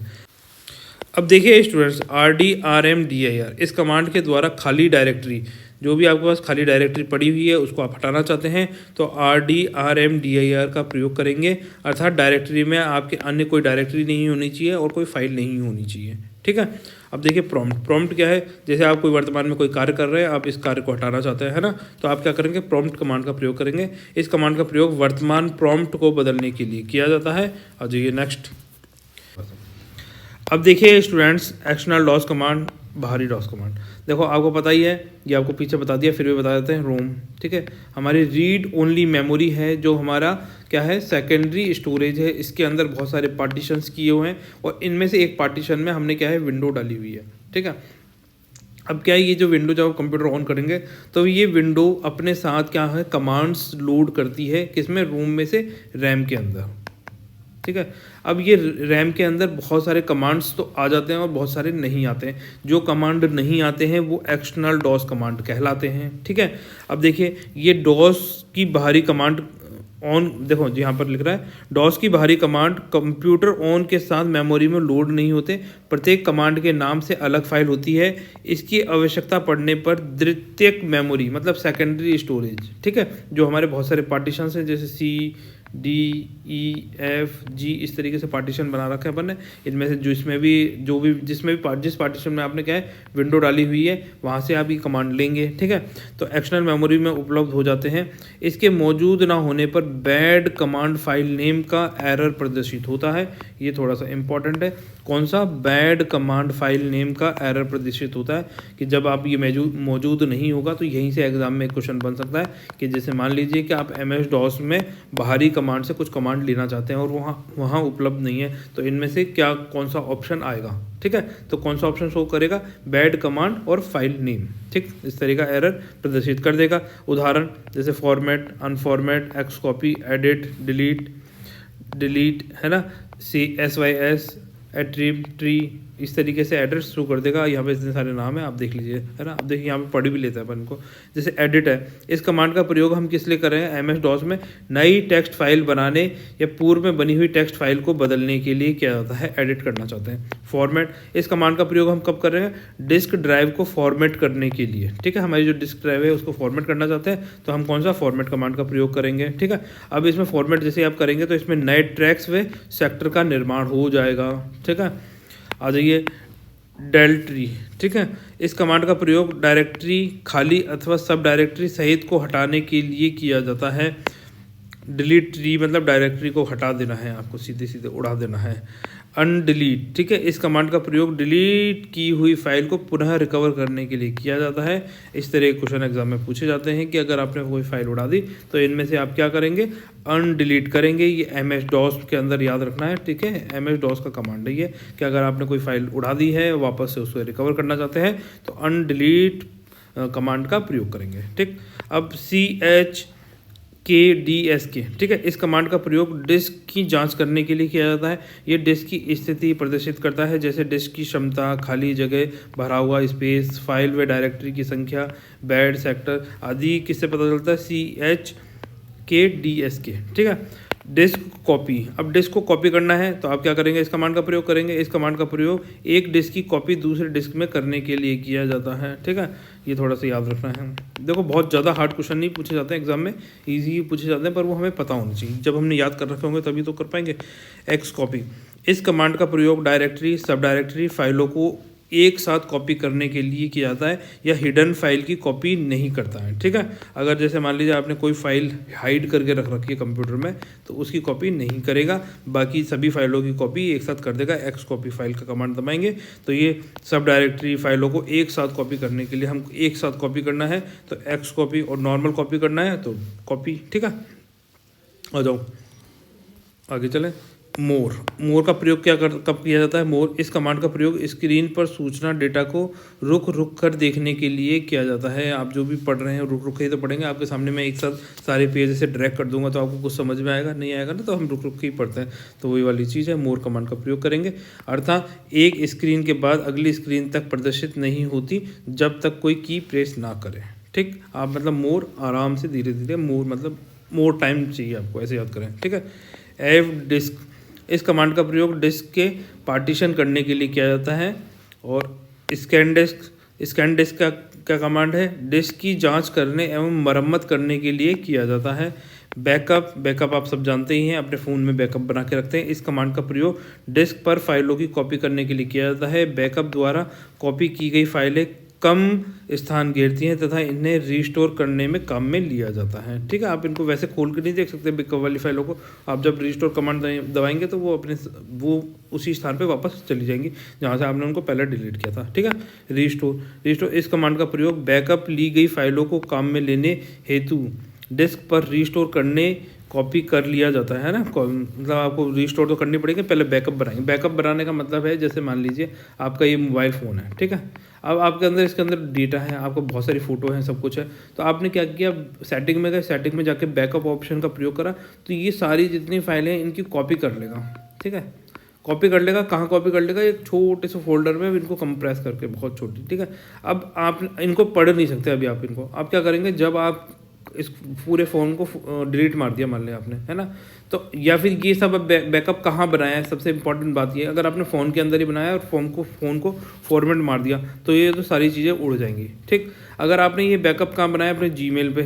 अब देखिए स्टूडेंट्स, RDRMDIR, इस कमांड के द्वारा खाली डायरेक्टरी, जो भी आपके पास खाली डायरेक्टरी पड़ी हुई है उसको आप हटाना चाहते हैं, तो RDRMDIR का प्रयोग करेंगे। अर्थात डायरेक्टरी में आपके अन्य कोई डायरेक्टरी नहीं होनी चाहिए और कोई फाइल नहीं होनी चाहिए, ठीक है। अब देखिए प्रॉम्प्ट क्या है, जैसे आप कोई वर्तमान में कोई कार्य कर रहे हैं, आप इस कार्य को हटाना चाहते हैं, है ना, तो आप क्या करेंगे, प्रॉम्प्ट कमांड का प्रयोग करेंगे। इस कमांड का प्रयोग वर्तमान प्रॉम्प्ट को बदलने के लिए किया जाता है। आ जाइए नेक्स्ट। अब देखिए स्टूडेंट्स, एक्सटर्नल डॉस कमांड, बाहरी डॉस कमांड। देखो आपको पता ही है, ये आपको पीछे बता दिया, फिर भी बता देते हैं। रोम, ठीक है, हमारी रीड ओनली मेमोरी है, जो हमारा क्या है, सेकेंडरी स्टोरेज है। इसके अंदर बहुत सारे पार्टीशंस किए हुए हैं, और इनमें से एक पार्टीशन में हमने क्या है, विंडो डाली हुई है, ठीक है। अब क्या है, ये जो विंडो जब आप कंप्यूटर ऑन करेंगे तो ये विंडो अपने साथ क्या है, कमांड्स लोड करती है, किसमें, रोम में से रैम के अंदर, ठीक है। अब ये रैम के अंदर बहुत सारे कमांड्स तो आ जाते हैं और बहुत सारे नहीं आते हैं। जो कमांड नहीं आते हैं वो एक्सटर्नल डॉस कमांड कहलाते हैं, ठीक है। अब देखिए, ये डॉस की बाहरी कमांड ऑन, देखो जी यहाँ पर लिख रहा है, डॉस की बाहरी कमांड कंप्यूटर ऑन के साथ मेमोरी में लोड नहीं होते। प्रत्येक कमांड के नाम से अलग फाइल होती है। इसकी आवश्यकता पड़ने पर द्वितीयक मेमोरी मतलब सेकेंडरी स्टोरेज, ठीक है, जो हमारे बहुत सारे पार्टीशंस हैं, जैसे CDEFG, इस तरीके से पार्टीशन बना रखा है अपन ने। इनमें से जिस पार्टीशन में आपने क्या है, विंडो डाली हुई है, वहाँ से आप ये कमांड लेंगे, ठीक है। तो एक्सटर्नल मेमोरी में उपलब्ध हो जाते हैं। इसके मौजूद ना होने पर बैड कमांड फाइल नेम का एरर प्रदर्शित होता है। ये थोड़ा सा इंपॉर्टेंट है। कौन सा, बैड कमांड फाइल नेम का एरर प्रदर्शित होता है, कि जब आप ये मौजूद नहीं होगा, तो यहीं से एग्जाम में क्वेश्चन बन सकता है कि जैसे मान लीजिए कि आप MS DOS में बाहरी कमांड से कुछ कमांड लेना चाहते हैं और वहाँ उपलब्ध नहीं है, तो इनमें से क्या कौन सा ऑप्शन आएगा, ठीक है। तो कौन सा ऑप्शन शो करेगा, बैड कमांड और फाइल नेम, ठीक, इस तरह का एरर प्रदर्शित कर देगा। उदाहरण जैसे फॉर्मेट, अनफॉर्मेट, एक्सकॉपी, एडिट, डिलीट, है ना, SYS, एट्रीब, ट्री, इस तरीके से एड्रेस शुरू कर देगा। यहाँ पे इतने सारे नाम है, आप देख लीजिए, है ना। अब देखिए यहाँ पे पढ़ भी लेता है अपन को। जैसे एडिट है, इस कमांड का प्रयोग हम किस लिए कर रहे हैं, MS DOS में नई टेक्स्ट फाइल बनाने या पूर्व में बनी हुई टेक्स्ट फाइल को बदलने के लिए किया जाता है, एडिट करना चाहते हैं। फॉर्मेट, इस कमांड का प्रयोग हम कब कर रहे हैं, डिस्क ड्राइव को फॉर्मेट करने के लिए, ठीक है। हमारी जो डिस्क ड्राइव है उसको फॉर्मेट करना चाहते हैं, तो हम कौन सा, फॉर्मेट कमांड का प्रयोग करेंगे, ठीक है। अब इसमें फॉर्मेट जैसे आप करेंगे तो इसमें नए ट्रैक्स व सेक्टर का निर्माण हो जाएगा, ठीक है। आ जाइए डायरेक्टरी, ठीक है। इस कमांड का प्रयोग डायरेक्टरी खाली अथवा सब डायरेक्टरी सहित को हटाने के लिए किया जाता है। डिलीट ट्री मतलब डायरेक्टरी को हटा देना है, आपको सीधे सीधे उड़ा देना है। अनडिलीट, ठीक है, इस कमांड का प्रयोग डिलीट की हुई फाइल को पुनः रिकवर करने के लिए किया जाता है। इस तरह के क्वेश्चन एग्जाम में पूछे जाते हैं कि अगर आपने कोई फाइल उड़ा दी तो इनमें से आप क्या करेंगे, अनडिलीट करेंगे। ये MS DOS के अंदर याद रखना है, ठीक है। MS DOS का कमांड है ये कि अगर आपने कोई फाइल उड़ा दी है वापस से उसको रिकवर करना चाहते हैं तो अनडिलीट कमांड का प्रयोग करेंगे, ठीक। अब CHKDSK, ठीक है, इस कमांड का प्रयोग डिस्क की जांच करने के लिए किया जाता है। ये डिस्क की स्थिति प्रदर्शित करता है, जैसे डिस्क की क्षमता, खाली जगह, भरा हुआ स्पेस, फाइल व डायरेक्टरी की संख्या, बेड सेक्टर आदि। किससे पता चलता है, CHKDSK, ठीक है। डिस्क कॉपी, अब डिस्क को कॉपी करना है तो आप क्या करेंगे, इस कमांड का प्रयोग करेंगे। इस कमांड का प्रयोग एक डिस्क की कॉपी दूसरे डिस्क में करने के लिए किया जाता है, ठीक है। ये थोड़ा सा याद रखना है। देखो बहुत ज़्यादा हार्ड क्वेश्चन नहीं पूछे जाते हैं एग्जाम में, इजी पूछे जाते हैं, पर वो हमें पता होना चाहिए। जब हमने याद कर रखे होंगे तभी तो कर पाएंगे। एक्स कॉपी, इस कमांड का प्रयोग डायरेक्टरी सब डायरेक्टरी फाइलों को एक साथ कॉपी करने के लिए किया जाता है। यह हिडन फाइल की कॉपी नहीं करता है, ठीक है। अगर जैसे मान लीजिए आपने कोई फाइल हाइड करके रख रखी है कंप्यूटर में तो उसकी कॉपी नहीं करेगा, बाकी सभी फाइलों की कॉपी एक साथ कर देगा। एक्स कॉपी फाइल का कमांड दबाएंगे तो ये सब डायरेक्टरी फाइलों को एक साथ कॉपी करने के लिए हम एक साथ कॉपी करना है तो एक्स कॉपी, और नॉर्मल कॉपी करना है तो कॉपी, ठीक है। आ जाओ आगे चलें। मोर का प्रयोग कब किया जाता है। मोर, इस कमांड का प्रयोग स्क्रीन पर सूचना डेटा को रुक कर देखने के लिए किया जाता है। आप जो भी पढ़ रहे हैं रुक के ही तो पढ़ेंगे। आपके सामने मैं एक साथ सारे पेज से ड्रैग कर दूंगा तो आपको कुछ समझ में आएगा, नहीं आएगा ना, तो हम रुक के ही पढ़ते हैं। तो वही वाली चीज़ है, मोर कमांड का प्रयोग करेंगे। अर्थात एक स्क्रीन के बाद अगली स्क्रीन तक प्रदर्शित नहीं होती जब तक कोई की प्रेस ना करे, ठीक। आप मतलब मोर आराम से धीरे धीरे, मोर मतलब मोर टाइम चाहिए आपको, ऐसे याद करें, ठीक है। एफ डिस्क, इस कमांड का प्रयोग डिस्क के पार्टीशन करने के लिए किया जाता है। और स्कैन डिस्क का कमांड है, डिस्क की जांच करने एवं मरम्मत करने के लिए किया जाता है। बैकअप आप सब जानते ही हैं, अपने फ़ोन में बैकअप बना के रखते हैं। इस कमांड का प्रयोग डिस्क पर फाइलों की कॉपी करने के लिए किया जाता है। बैकअप द्वारा कॉपी की गई फाइलें कम स्थान घेरती हैं तथा इन्हें रीस्टोर करने में काम में लिया जाता है, ठीक है। आप इनको वैसे खोल के नहीं देख सकते बैकअप वाली फाइलों को। आप जब रीस्टोर कमांड दबाएंगे तो वो उसी स्थान पे वापस चली जाएंगी जहाँ से आपने उनको पहले डिलीट किया था, ठीक है। रीस्टोर, इस कमांड का प्रयोग बैकअप ली गई फाइलों को काम में लेने हेतु डिस्क पर रीस्टोर करने कॉपी कर लिया जाता है ना। मतलब आपको रीस्टोर तो करनी पड़ेगी, पहले बैकअप बनाएंगे। बैकअप बनाने का मतलब है जैसे मान लीजिए आपका ये मोबाइल फ़ोन है, ठीक है। अब आपके अंदर इसके अंदर डेटा है, आपको बहुत सारी फ़ोटो है, सब कुछ है। तो आपने क्या किया, सेटिंग में गए, सेटिंग में जाके बैकअप ऑप्शन का प्रयोग करा तो ये सारी जितनी फाइलें हैं इनकी कॉपी कर लेगा, ठीक है। कॉपी कर लेगा, कहाँ कॉपी कर लेगा, एक छोटे से फोल्डर में इनको कंप्रेस करके, बहुत छोटी, ठीक है। अब आप इनको पढ़ नहीं सकते अभी आप इनको, आप क्या करेंगे, जब आप इस पूरे फ़ोन को डिलीट मार दिया मान लिया आपने, है ना, तो या फिर ये सब बैकअप कहाँ बनाया है, सबसे इंपॉर्टेंट बात ये, अगर आपने फ़ोन के अंदर ही बनाया और फ़ोन को फॉर्मेट मार दिया तो ये तो सारी चीज़ें उड़ जाएंगी, ठीक। अगर आपने ये बैकअप कहाँ बनाया, अपने जीमेल पे,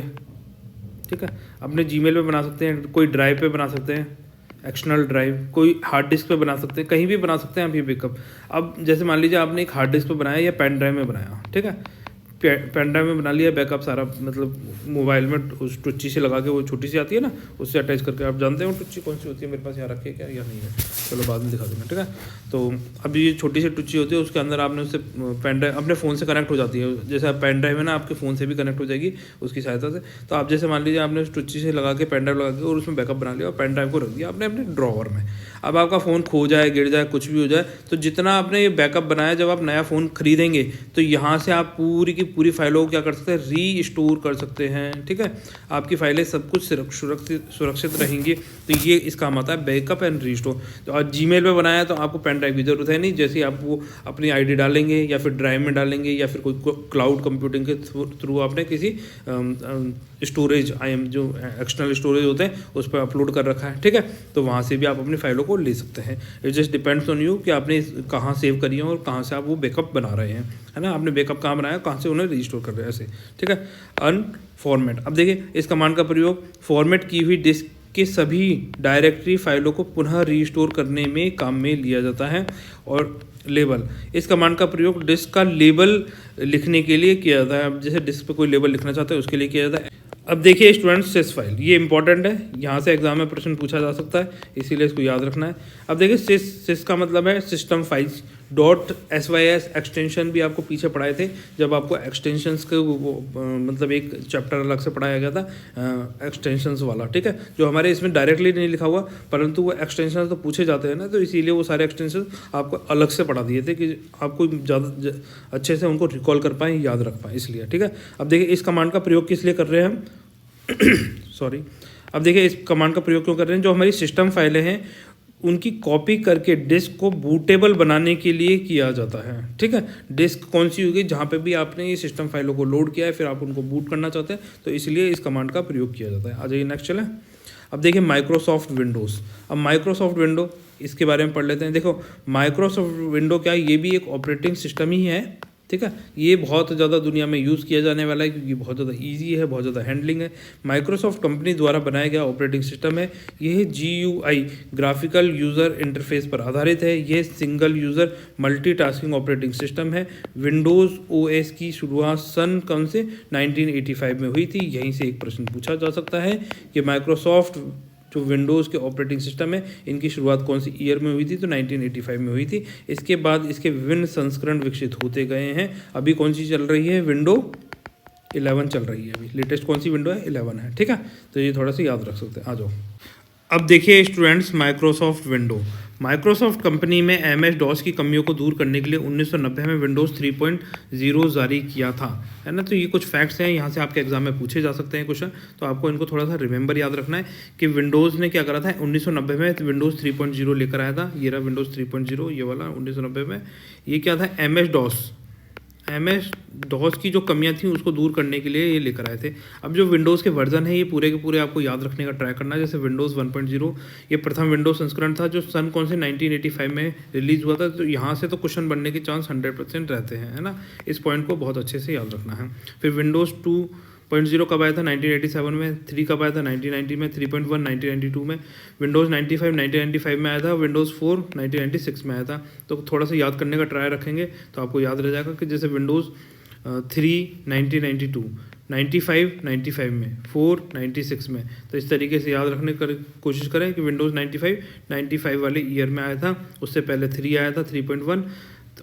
ठीक है, अपने जीमेल पे बना सकते हैं, कोई ड्राइव पे बना सकते हैं, एक्सटर्नल ड्राइव, कोई हार्ड डिस्क पे बना सकते हैं, कहीं भी बना सकते हैं आप ये बैकअप। अब जैसे मान लीजिए आपने एक हार्ड डिस्क पे बनाया या पेन ड्राइव में बनाया, ठीक है, पेन ड्राइव में बना लिया बैकअप सारा, मतलब मोबाइल में उस टुच्ची से लगा के, वो छोटी सी आती है ना, उससे अटैच करके, आप जानते हो टुच्ची कौन सी होती है, मेरे पास यहाँ रखी है क्या या नहीं है, चलो बाद में दिखा दूँगा, ठीक है। तो अब ये छोटी सी टुच्ची होती है, उसके अंदर आपने उससे पेन ड्राइव अपने फ़ोन से कनेक्ट हो जाती है, जैसे आप पेन ड्राइव है ना आपके फ़ोन से भी कनेक्ट हो जाएगी उसकी सहायता से। तो आप जैसे मान लीजिए आपने उस टुच्ची से लगा के पेन ड्राइव लगा के और उसमें बैकअप बना लिया और पेन ड्राइव को रख दिया आपने अपने ड्रॉवर में। अब आपका फ़ोन खो जाए, गिर जाए, कुछ भी हो जाए, तो जितना आपने ये बैकअप बनाया, जब आप नया फ़ोन खरीदेंगे तो यहाँ से आप पूरी की पूरी फाइलों को क्या कर सकते हैं, री स्टोर कर सकते हैं, ठीक है। आपकी फाइलें सब कुछ सुरक्षित रहेंगी। तो ये इस काम आता है बैकअप एंड रीस्टोर। तो आज जीमेल पे बनाया तो आपको पेन ड्राइव की जरूरत है नहीं, जैसे आप वो अपनी आईडी डालेंगे या फिर ड्राइव में डालेंगे या फिर कोई क्लाउड कंप्यूटिंग के थ्रू आपने किसी स्टोरेज जो एक्सटर्नल स्टोरेज होते हैं उस पर अपलोड कर रखा है, ठीक है। तो वहाँ से भी आप अपनी फाइलों को ले सकते हैं। It just depends on you कि आपने कहाँ सेव करी है और कहाँ से आप वो बैकअप बना रहे हैं, है ना। आपने बैकअप कहाँ बनाया, कहाँ से उन्हें रीस्टोर कर रहे हैं, ऐसे, ठीक है। अनफॉर्मेट, अब देखिए इस कमांड का प्रयोग फॉर्मेट की हुई डिस्क के सभी डायरेक्टरी फाइलों को पुनः रीस्टोर करने में काम में लिया जाता है। और लेबल, इस कमांड का प्रयोग डिस्क का लेबल लिखने के लिए किया जाता है। अब जैसे डिस्क पे कोई लेबल लिखना चाहता है उसके लिए किया जाता है। अब देखिए स्टूडेंट्स, सिस फाइल ये इंपॉर्टेंट है, यहाँ से एग्जाम में प्रश्न पूछा जा सकता है, इसीलिए इसको याद रखना है। अब देखिए सिस का मतलब है सिस्टम फाइल्स। .sys एक्सटेंशन भी आपको पीछे पढ़ाए थे जब आपको एक्सटेंशंस के मतलब एक चैप्टर अलग से पढ़ाया गया था एक्सटेंशंस वाला, ठीक है, जो हमारे इसमें डायरेक्टली नहीं लिखा हुआ, परंतु वो एक्सटेंशन तो पूछे जाते हैं ना, तो इसीलिए वो सारे एक्सटेंशन आपको अलग से पढ़ा दिए थे कि आपको ज़्यादा अच्छे से उनको रिकॉल कर पाएँ, याद रख पाएँ, इसलिए, ठीक है। अब देखिए इस कमांड का प्रयोग किस लिए कर रहे हैं हम सॉरी। अब देखिए इस कमांड का प्रयोग क्यों कर रहे हैं, जो हमारी सिस्टम फाइलें हैं उनकी कॉपी करके डिस्क को बूटेबल बनाने के लिए किया जाता है, ठीक है। डिस्क कौन सी होगी, जहाँ पे भी आपने ये सिस्टम फाइलों को लोड किया है फिर आप उनको बूट करना चाहते हैं, तो इसलिए इस कमांड का प्रयोग किया जाता है। आ जाइए नेक्स्ट चलें। अब देखिए माइक्रोसॉफ्ट विंडोज़। अब माइक्रोसॉफ्ट विंडो इसके बारे में पढ़ लेते हैं। देखो माइक्रोसॉफ्ट विंडो क्या है, ये भी एक ऑपरेटिंग सिस्टम ही है, ठीक है। ये बहुत ज़्यादा दुनिया में यूज़ किया जाने वाला है क्योंकि बहुत ज़्यादा इजी है, बहुत ज़्यादा हैंडलिंग है। माइक्रोसॉफ्ट कंपनी द्वारा बनाया गया ऑपरेटिंग सिस्टम है। यह GUI ग्राफिकल यूज़र इंटरफेस पर आधारित है। यह single user multitasking operating system है। विंडोज़ OS की शुरुआत सन कौन से 1985 में हुई थी। यहीं से एक प्रश्न पूछा जा सकता है कि माइक्रोसॉफ्ट जो विंडोज़ के ऑपरेटिंग सिस्टम है इनकी शुरुआत कौन सी ईयर में हुई थी, तो 1985 में हुई थी। इसके बाद इसके विभिन्न संस्करण विकसित होते गए हैं। अभी कौन सी चल रही है, विंडो 11 चल रही है। अभी लेटेस्ट कौन सी विंडो है, 11 है, ठीक है। तो ये थोड़ा सा याद रख सकते हैं। आ जाओ। अब देखिए students, Microsoft window. Microsoft company में MS-DOS की कमियों को दूर करने के लिए 1990 में विंडोज़ 3.0 जारी किया था, है ना। तो ये कुछ फैक्ट्स हैं, यहाँ से आपके एग्जाम में पूछे जा सकते हैं क्वेश्चन, तो आपको इनको थोड़ा सा रिमेंबर याद रखना है कि विंडोज़ ने क्या करा था 1990 में, विंडोज़ 3.0 लेकर आया था। ये रहा विंडोज़ 3.0, ये वाला 1990 में। ये क्या था, MS-DOS की जो कमियां थी उसको दूर करने के लिए ये लेकर आए थे। अब जो विंडोज़ के वर्जन है ये पूरे के पूरे आपको याद रखने का ट्राई करना है। जैसे विंडोज़ 1.0 ये प्रथम विंडोज़ संस्करण था जो सन कौन से 1985 में रिलीज़ हुआ था। तो यहाँ से तो क्वेश्चन बनने के चांस 100% रहते हैं, है ना। इस पॉइंट को बहुत अच्छे से याद रखना है। फिर विंडोज़ 2.0 कब आया था, 1987 में। 3 कब आया था, 1990 में। 3.1 1992 में। विंडोज़ 95 1995 में आया था। विंडोज़ 4 1996 में आया था। तो थोड़ा सा याद करने का ट्राई रखेंगे तो आपको याद रह जाएगा कि जैसे विंडोज़ 3 1992, 95 95 में, 4 96 में। तो इस तरीके से याद रखने की कोशिश करें कि विंडोज़ 95 वाले ईयर में आया था। उससे पहले 3 आया था 3.1,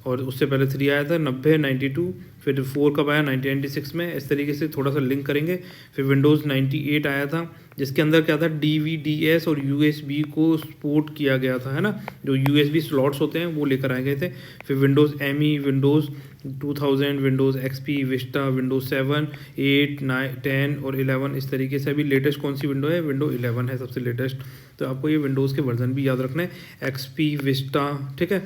और उससे पहले 3 आया था 90 92, फिर 4 कब आया 1996 में। इस तरीके से थोड़ा सा लिंक करेंगे। फिर विंडोज़ 98 आया था जिसके अंदर क्या था, DVDS और USB को सपोर्ट किया गया था, है ना। जो USB स्लॉट्स होते हैं वो लेकर आए गए थे। फिर Windows ME, Windows 2000, Windows XP, Vista, Windows 7, 8, 9, 10 और 11। इस तरीके से अभी लेटेस्ट कौन सी विंडो है, विंडो 11 है सबसे लेटेस्ट। तो आपको ये विंडोज़ के वर्जन भी याद रखना है, XP, विस्टा, ठीक है,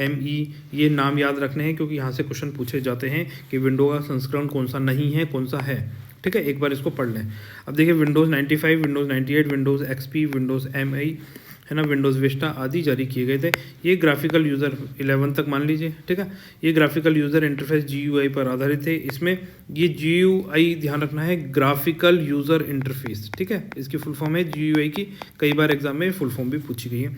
ME, ये नाम याद रखने हैं क्योंकि यहाँ से क्वेश्चन पूछे जाते हैं कि विंडो का संस्करण कौन सा नहीं है, कौन सा है, ठीक है। एक बार इसको पढ़ लें। अब देखिए Windows 95, Windows 98, Windows XP, Windows ME, है ना, विंडोज़ विस्टा आदि जारी किए गए थे। ये ग्राफिकल यूज़र 11 तक मान लीजिए, ठीक है। ये ग्राफिकल यूज़र इंटरफेस GUI पर आधारित थे। इसमें ये GUI ध्यान रखना है, ग्राफिकल यूज़र इंटरफेस, ठीक है। इसकी फुल फॉर्म है GUI की, कई बार एग्जाम में फुल फॉर्म भी पूछी गई है।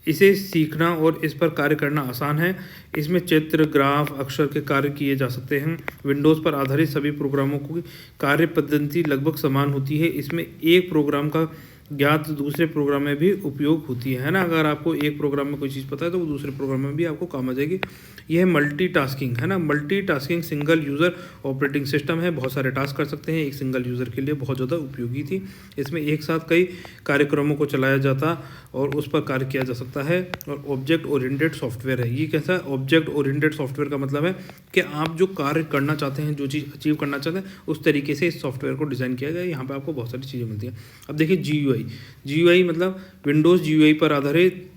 इसे सीखना और इस पर कार्य करना आसान है। इसमें चित्र, ग्राफ, अक्षर के कार्य किए जा सकते हैं। विंडोज़ पर आधारित सभी प्रोग्रामों की कार्य पद्धति लगभग समान होती है। इसमें एक प्रोग्राम का ज्ञात दूसरे प्रोग्राम में भी उपयोग होती है ना। अगर आपको एक प्रोग्राम में कोई चीज़ पता है तो वो दूसरे प्रोग्राम में भी आपको काम आ जाएगी। यह मल्टीटास्किंग है ना, multitasking single user operating system है। बहुत सारे टास्क कर सकते हैं, एक सिंगल यूज़र के लिए बहुत ज़्यादा उपयोगी थी। इसमें एक साथ कई कार्यक्रमों को चलाया जाता और उस पर कार्य किया जा सकता है। और ऑब्जेक्ट ओरिएंटेड सॉफ्टवेयर है। ये कैसा है, ऑब्जेक्ट ओरिएंटेड सॉफ्टवेयर का मतलब है कि आप जो कार्य करना चाहते हैं, जो चीज़ अचीव करना चाहते हैं, उस तरीके से इस सॉफ्टवेयर को डिज़ाइन किया गया है। यहाँ पर आपको बहुत सारी चीज़ें मिलती हैं। अब देखिए GUI मतलब विंडोज़ GUI पर आधारित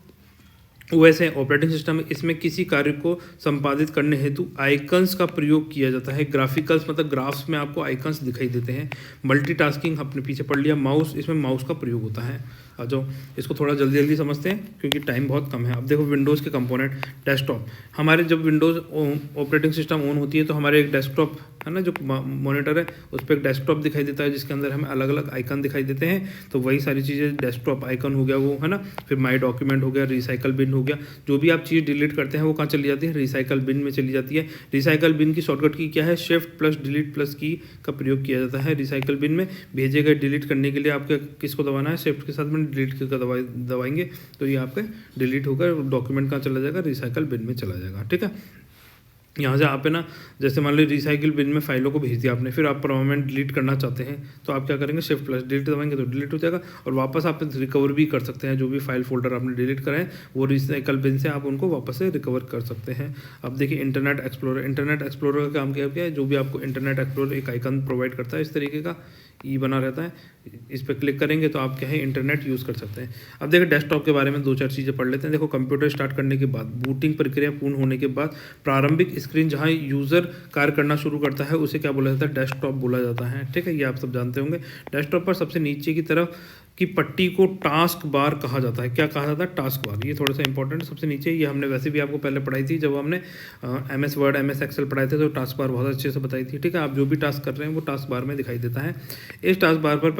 OS है, ऑपरेटिंग सिस्टम है। इसमें किसी कार्य को संपादित करने हेतु आइकन्स का प्रयोग किया जाता है। ग्राफिकल्स मतलब ग्राफ्स में आपको आइकन्स दिखाई देते हैं। मल्टीटास्किंग आपने पीछे पढ़ लिया। माउस, इसमें माउस का प्रयोग होता है। आ जाओ इसको थोड़ा जल्दी जल्दी समझते हैं क्योंकि टाइम बहुत कम है। अब देखो विंडोज़ के कंपोनेंट, डेस्कटॉप। हमारे जब विंडोज़ ऑपरेटिंग सिस्टम ऑन होती है तो हमारे एक डेस्कटॉप है ना, जो मॉनिटर है उस पर एक डेस्कटॉप दिखाई देता है जिसके अंदर हमें अलग अलग आइकन दिखाई देते हैं। तो वही सारी चीज़ें डेस्कटॉप आइकन हो गया वो, है ना। फिर माई डॉक्यूमेंट हो गया, रिसाइकल बिन हो गया। जो भी आप चीज़ डिलीट करते हैं वो कहाँ चली जाती है, रिसाइकल बिन में चली जाती है। रिसाइकल बिन की शॉर्टकट की क्या है, शिफ्ट प्लस डिलीट प्लस की का प्रयोग किया जाता है रिसाइकल बिन में। भेजे गए डिलीट करने के लिए आपके किसको दबाना है, शिफ्ट के साथ में डिलीट का दबाएंगे तो ये आपका डिलीट होकर डॉक्यूमेंट कहाँ चला जाएगा, रिसाइकल बिन में चला जाएगा। ठीक है, यहाँ से आप है ना, जैसे मान लीजिए रिसाइकिल बिन में फाइलों को भेज दिया आपने, फिर आप परमानेंट डिलीट करना चाहते हैं तो आप क्या करेंगे, शिफ्ट प्लस डिलीट दबाएंगे तो डिलीट हो जाएगा। और वापस आप रिकवर भी कर सकते हैं, जो भी फाइल फोल्डर आपने डिलीट कराए वो रिसाइकल बिन से आप उनको वापस से रिकवर कर सकते हैं। अब देखिए इंटरनेट एक्सप्लोरर का काम क्या है, जो भी आपको इंटरनेट एक्सप्लोरर एक आइकन प्रोवाइड करता है इस तरीके का, ई बना रहता है, इस पर क्लिक करेंगे तो आप क्या है इंटरनेट यूज़ कर सकते हैं। अब देखिए डेस्कटॉप के बारे में 2-4 चीज़ें पढ़ लेते हैं। देखो, कंप्यूटर स्टार्ट करने के बाद बूटिंग प्रक्रिया पूर्ण होने के बाद प्रारंभिक स्क्रीन जहां यूज़र कार्य करना शुरू करता है उसे क्या बोला जाता है, डेस्कटॉप बोला जाता है। ठीक है, ये आप सब जानते होंगे। डेस्कटॉप पर सबसे नीचे की तरफ की पट्टी को टास्क बार कहा जाता है। क्या कहा जाता है, टास्क बार। ये थोड़ा सा इंपॉर्टेंट है, सबसे नीचे। ये हमने वैसे भी आपको पहले पढ़ाई थी जब हमने MS वर्ड MS एक्सेल पढ़ाए थे, तो टास्क बार बहुत अच्छे से बताई थी। ठीक है, आप जो भी टास्क कर रहे हैं वो टास्क बार में दिखाई देता है। इस टास्क बार पर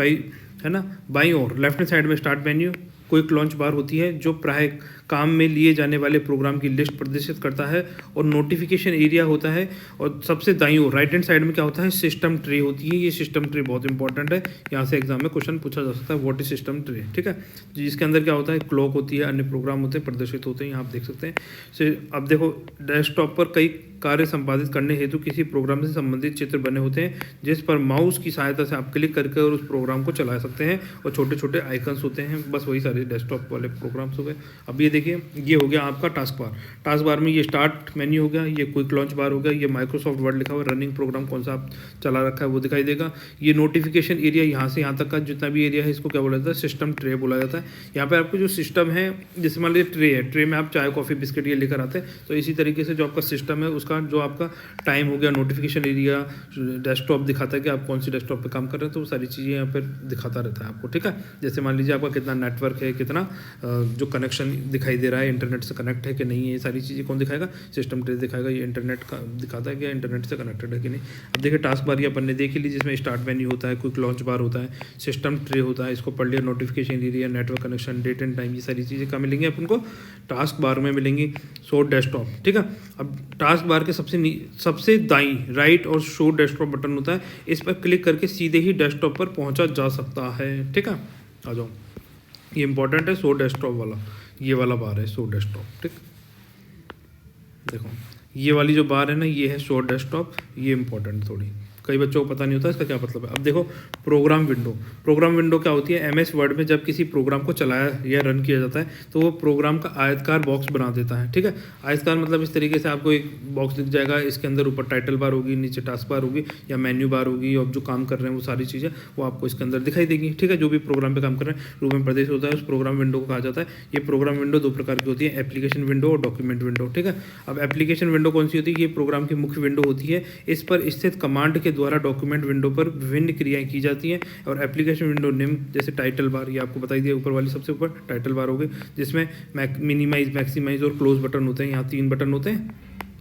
है ना, बाईं ओर लेफ्ट हैंड साइड में स्टार्ट मेन्यू क्विक लॉन्च बार होती है, जो प्राय काम में लिए जाने वाले प्रोग्राम की लिस्ट प्रदर्शित करता है, और नोटिफिकेशन एरिया होता है। और सबसे दाईं ओर राइट हैंड साइड में क्या होता है, सिस्टम ट्रे होती है। ये सिस्टम ट्रे बहुत इंपॉर्टेंट है, यहाँ से एग्जाम में क्वेश्चन पूछा जा सकता है, व्हाट इज सिस्टम ट्रे। ठीक है, जिसके अंदर क्या होता है, क्लॉक होती है, अन्य प्रोग्राम होते हैं प्रदर्शित होते हैं, यहाँ आप देख सकते हैं। अब देखो, डेस्कटॉप पर कई कार्य संपादित करने हेतु किसी प्रोग्राम से संबंधित चित्र बने होते हैं, जिस पर माउस की सहायता से आप क्लिक करके और उस प्रोग्राम को चला सकते हैं, और छोटे छोटे आइकन्स होते हैं। बस वही सारे डेस्कटॉप वाले प्रोग्राम्स हो गए। अब ये देखिए, ये हो गया आपका टास्क बार। टास्क बार में ये स्टार्ट मेन्यू हो गया, ये क्विक लॉन्च बार हो गया, ये माइक्रोसॉफ्ट वर्ड लिखा हुआ है, रनिंग प्रोग्राम कौन सा आप चला रखा है वो दिखाई देगा। ये नोटिफिकेशन एरिया, यहाँ से यहाँ तक का जितना भी एरिया है इसको क्या बोला जाता है, सिस्टम ट्रे बोला जाता है। यहाँ पर आपको जो सिस्टम है, जैसे मान लीजिए ट्रे है, ट्रे में आप चाय कॉफ़ी बिस्किट ये लेकर आते हैं, तो इसी तरीके से जो आपका सिस्टम है उसका जो आपका टाइम हो गया, नोटिफिकेशन एरिया, डेस्कटॉप दिखाता है कि आप कौन सी डेस्कटॉप पे काम कर रहे हैं, तो वो सारी चीज़ें यहाँ पर दिखाता रहता है आपको। ठीक है, जैसे मान लीजिए आपका कितना नेटवर्क है, कितना जो कनेक्शन दिखाई दे रहा है, इंटरनेट से कनेक्ट है कि नहीं है, ये सारी चीज़ें कौन दिखाएगा, सिस्टम ट्रे दिखाएगा। ये इंटरनेट का दिखाता है कि इंटरनेट से कनेक्टेड है कि नहीं। अब देखिए टास्क बार ये अपन ने देख ली, जिसमें स्टार्ट मेन्यू होता है, क्विक लॉन्च बार होता है, सिस्टम ट्रे होता है, इसको पढ़ लिया, notification area, network connection, date and time, ये सारी चीज़ें कहाँ मिलेंगी अपन को, टास्क बार में मिलेंगी। Show desktop. ठीक है, अब टास्क बार के सबसे दाईं राइट और शो डेस्कटॉप बटन होता है, इस पर क्लिक करके सीधे ही डेस्कटॉप पर पहुंचा जा सकता है। ठीक है, आ जाओ, ये इंपॉर्टेंट है, शो डेस्कटॉप वाला, ये वाला बार है शो डेस्कटॉप। ठीक, देखो ये वाली जो बार है ना, ये है शो डेस्कटॉप, ये इंपॉर्टेंट थोड़ी, कई बच्चों को पता नहीं होता इसका क्या मतलब है। अब देखो प्रोग्राम विंडो क्या होती है, MS वर्ड में जब किसी प्रोग्राम को चलाया या रन किया जाता है तो वो प्रोग्राम का आयतकार बॉक्स बना देता है। ठीक है, आयतकार मतलब इस तरीके से आपको एक बॉक्स दिख जाएगा, इसके अंदर ऊपर टाइटल बार होगी, नीचे टास्क बार होगी या मेन्यू बार होगी, और जो काम कर रहे हैं वो सारी चीज़ें वो आपको इसके अंदर दिखाई देगी। ठीक है, जो भी प्रोग्राम पर काम कर रहे हैं, रूप में प्रदेश होता है, उस प्रोग्राम विंडो को कहा जाता है। ये प्रोग्राम विंडो 2 प्रकार की होती है, एप्लीकेशन विंडो और डॉक्यूमेंट विंडो। ठीक है, अब एप्लीकेशन विंडो कौन सी होती है, ये प्रोग्राम की मुख्य विंडो होती है, इस पर स्थित कमांड के द्वारा डॉक्यूमेंट विंडो पर विभिन्न क्रियाएं की जाती हैं। और एप्लीकेशन विंडो निम्न जैसे टाइटल बार, ये आपको बताई दिया, ऊपर वाली सबसे ऊपर टाइटल बार हो गई, जिसमें मिनिमाइज, मैक्सिमाइज और क्लोज बटन होते हैं। यहाँ 3 बटन होते हैं,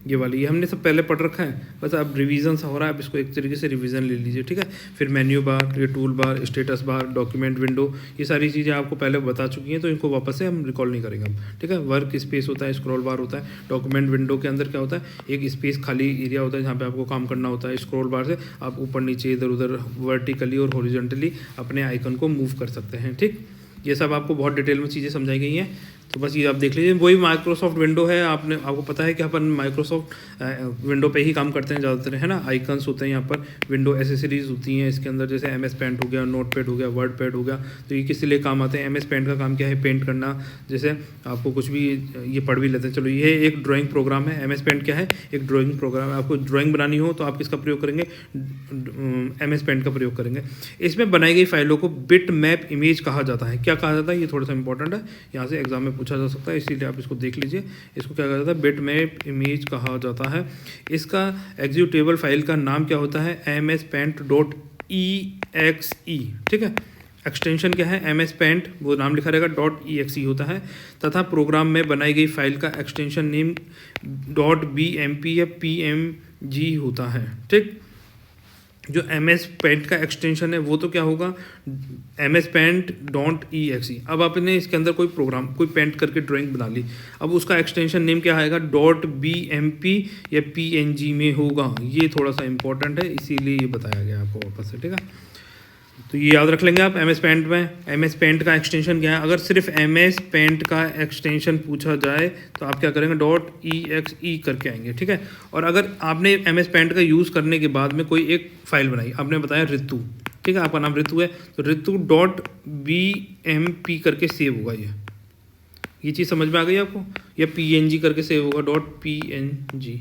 ये वाली, ये हमने सब पहले पढ़ रखा है, बस अब रिवीजन सा हो रहा है, आप इसको एक तरीके से रिवीजन ले लीजिए। ठीक है, फिर मेन्यू बार, ये tool bar, status bar, document window, ये सारी चीज़ें आपको पहले बता चुकी हैं, तो इनको वापस से हम रिकॉल नहीं करेंगे हम। ठीक है, वर्क स्पेस होता है, स्क्रॉल बार होता है। डॉक्यूमेंट विंडो के अंदर क्या होता है, एक स्पेस खाली एरिया होता है जहाँ पे आपको काम करना होता है। स्क्रॉल बार से आप ऊपर नीचे इधर उधर वर्टिकली और हॉरिजॉन्टली अपने आइकन को मूव कर सकते हैं। ठीक, ये सब आपको बहुत डिटेल में चीज़ें समझाई गई हैं, तो बस ये आप देख लीजिए। वही माइक्रोसॉफ्ट विंडो है, आपको पता है कि अपन माइक्रोसॉफ्ट विंडो पे ही काम करते हैं ज़्यादातर, है ना। आइकन्स होते हैं यहाँ पर, विंडो एसेसरीज होती हैं इसके अंदर, जैसे MS पेंट हो गया, नोट पैड हो गया, वर्ड पैड हो गया, तो ये किस लिए काम आते हैं। MS पेंट का काम क्या है, पेंट करना, जैसे आपको कुछ भी, ये पढ़ भी लेते हैं। चलो, ये एक ड्राइंग प्रोग्राम है। MS पेंट क्या है, एक ड्राइंग प्रोग्राम है। आपको ड्राइंग बनानी हो तो आप किसका प्रयोग करेंगे, MS पेंट का प्रयोग करेंगे। इसमें बनाई गई फाइलों को बिट मैप इमेज कहा जाता है। क्या कहा जाता है, ये थोड़ा सा इंपॉर्टेंट है, यहाँ से एग्जाम में पूछा जा सकता है, इसीलिए आप इसको देख लीजिए। इसको क्या कहा जाता है, बिट मैप इमेज कहा जाता है। इसका एग्जीक्यूटेबल फाइल का नाम क्या होता है, mspaint.exe। ठीक है, एक्सटेंशन क्या है, MS पेंट, वो नाम लिखा रहेगा, .exe होता है, तथा प्रोग्राम में बनाई गई फाइल का एक्सटेंशन नेम .bmp या PMG होता है। ठीक, जो MS पेंट का एक्सटेंशन है वो तो क्या होगा, MS पेंट .exe। अब आपने इसके अंदर कोई प्रोग्राम, कोई पेंट करके ड्राइंग बना ली, अब उसका एक्सटेंशन नेम क्या आएगा, .bmp या PNG में होगा। ये थोड़ा सा इंपॉर्टेंट है, इसीलिए ये बताया गया आपको वापस से, ठीक है। तो ये याद रख लेंगे आप। MS पेंट में MS पेंट का एक्सटेंशन क्या है, अगर सिर्फ MS पेंट का एक्सटेंशन पूछा जाए तो आप क्या करेंगे, .exe करके आएंगे, ठीक है। और अगर आपने MS पेंट का यूज़ करने के बाद में कोई एक फाइल बनाई, आपने बताया ऋतु, ठीक है, आपका नाम ऋतु है, तो ऋतु .bmp करके सेव होगा। ये चीज़ समझ में आ गई आपको, या PNG करके सेव होगा, .png।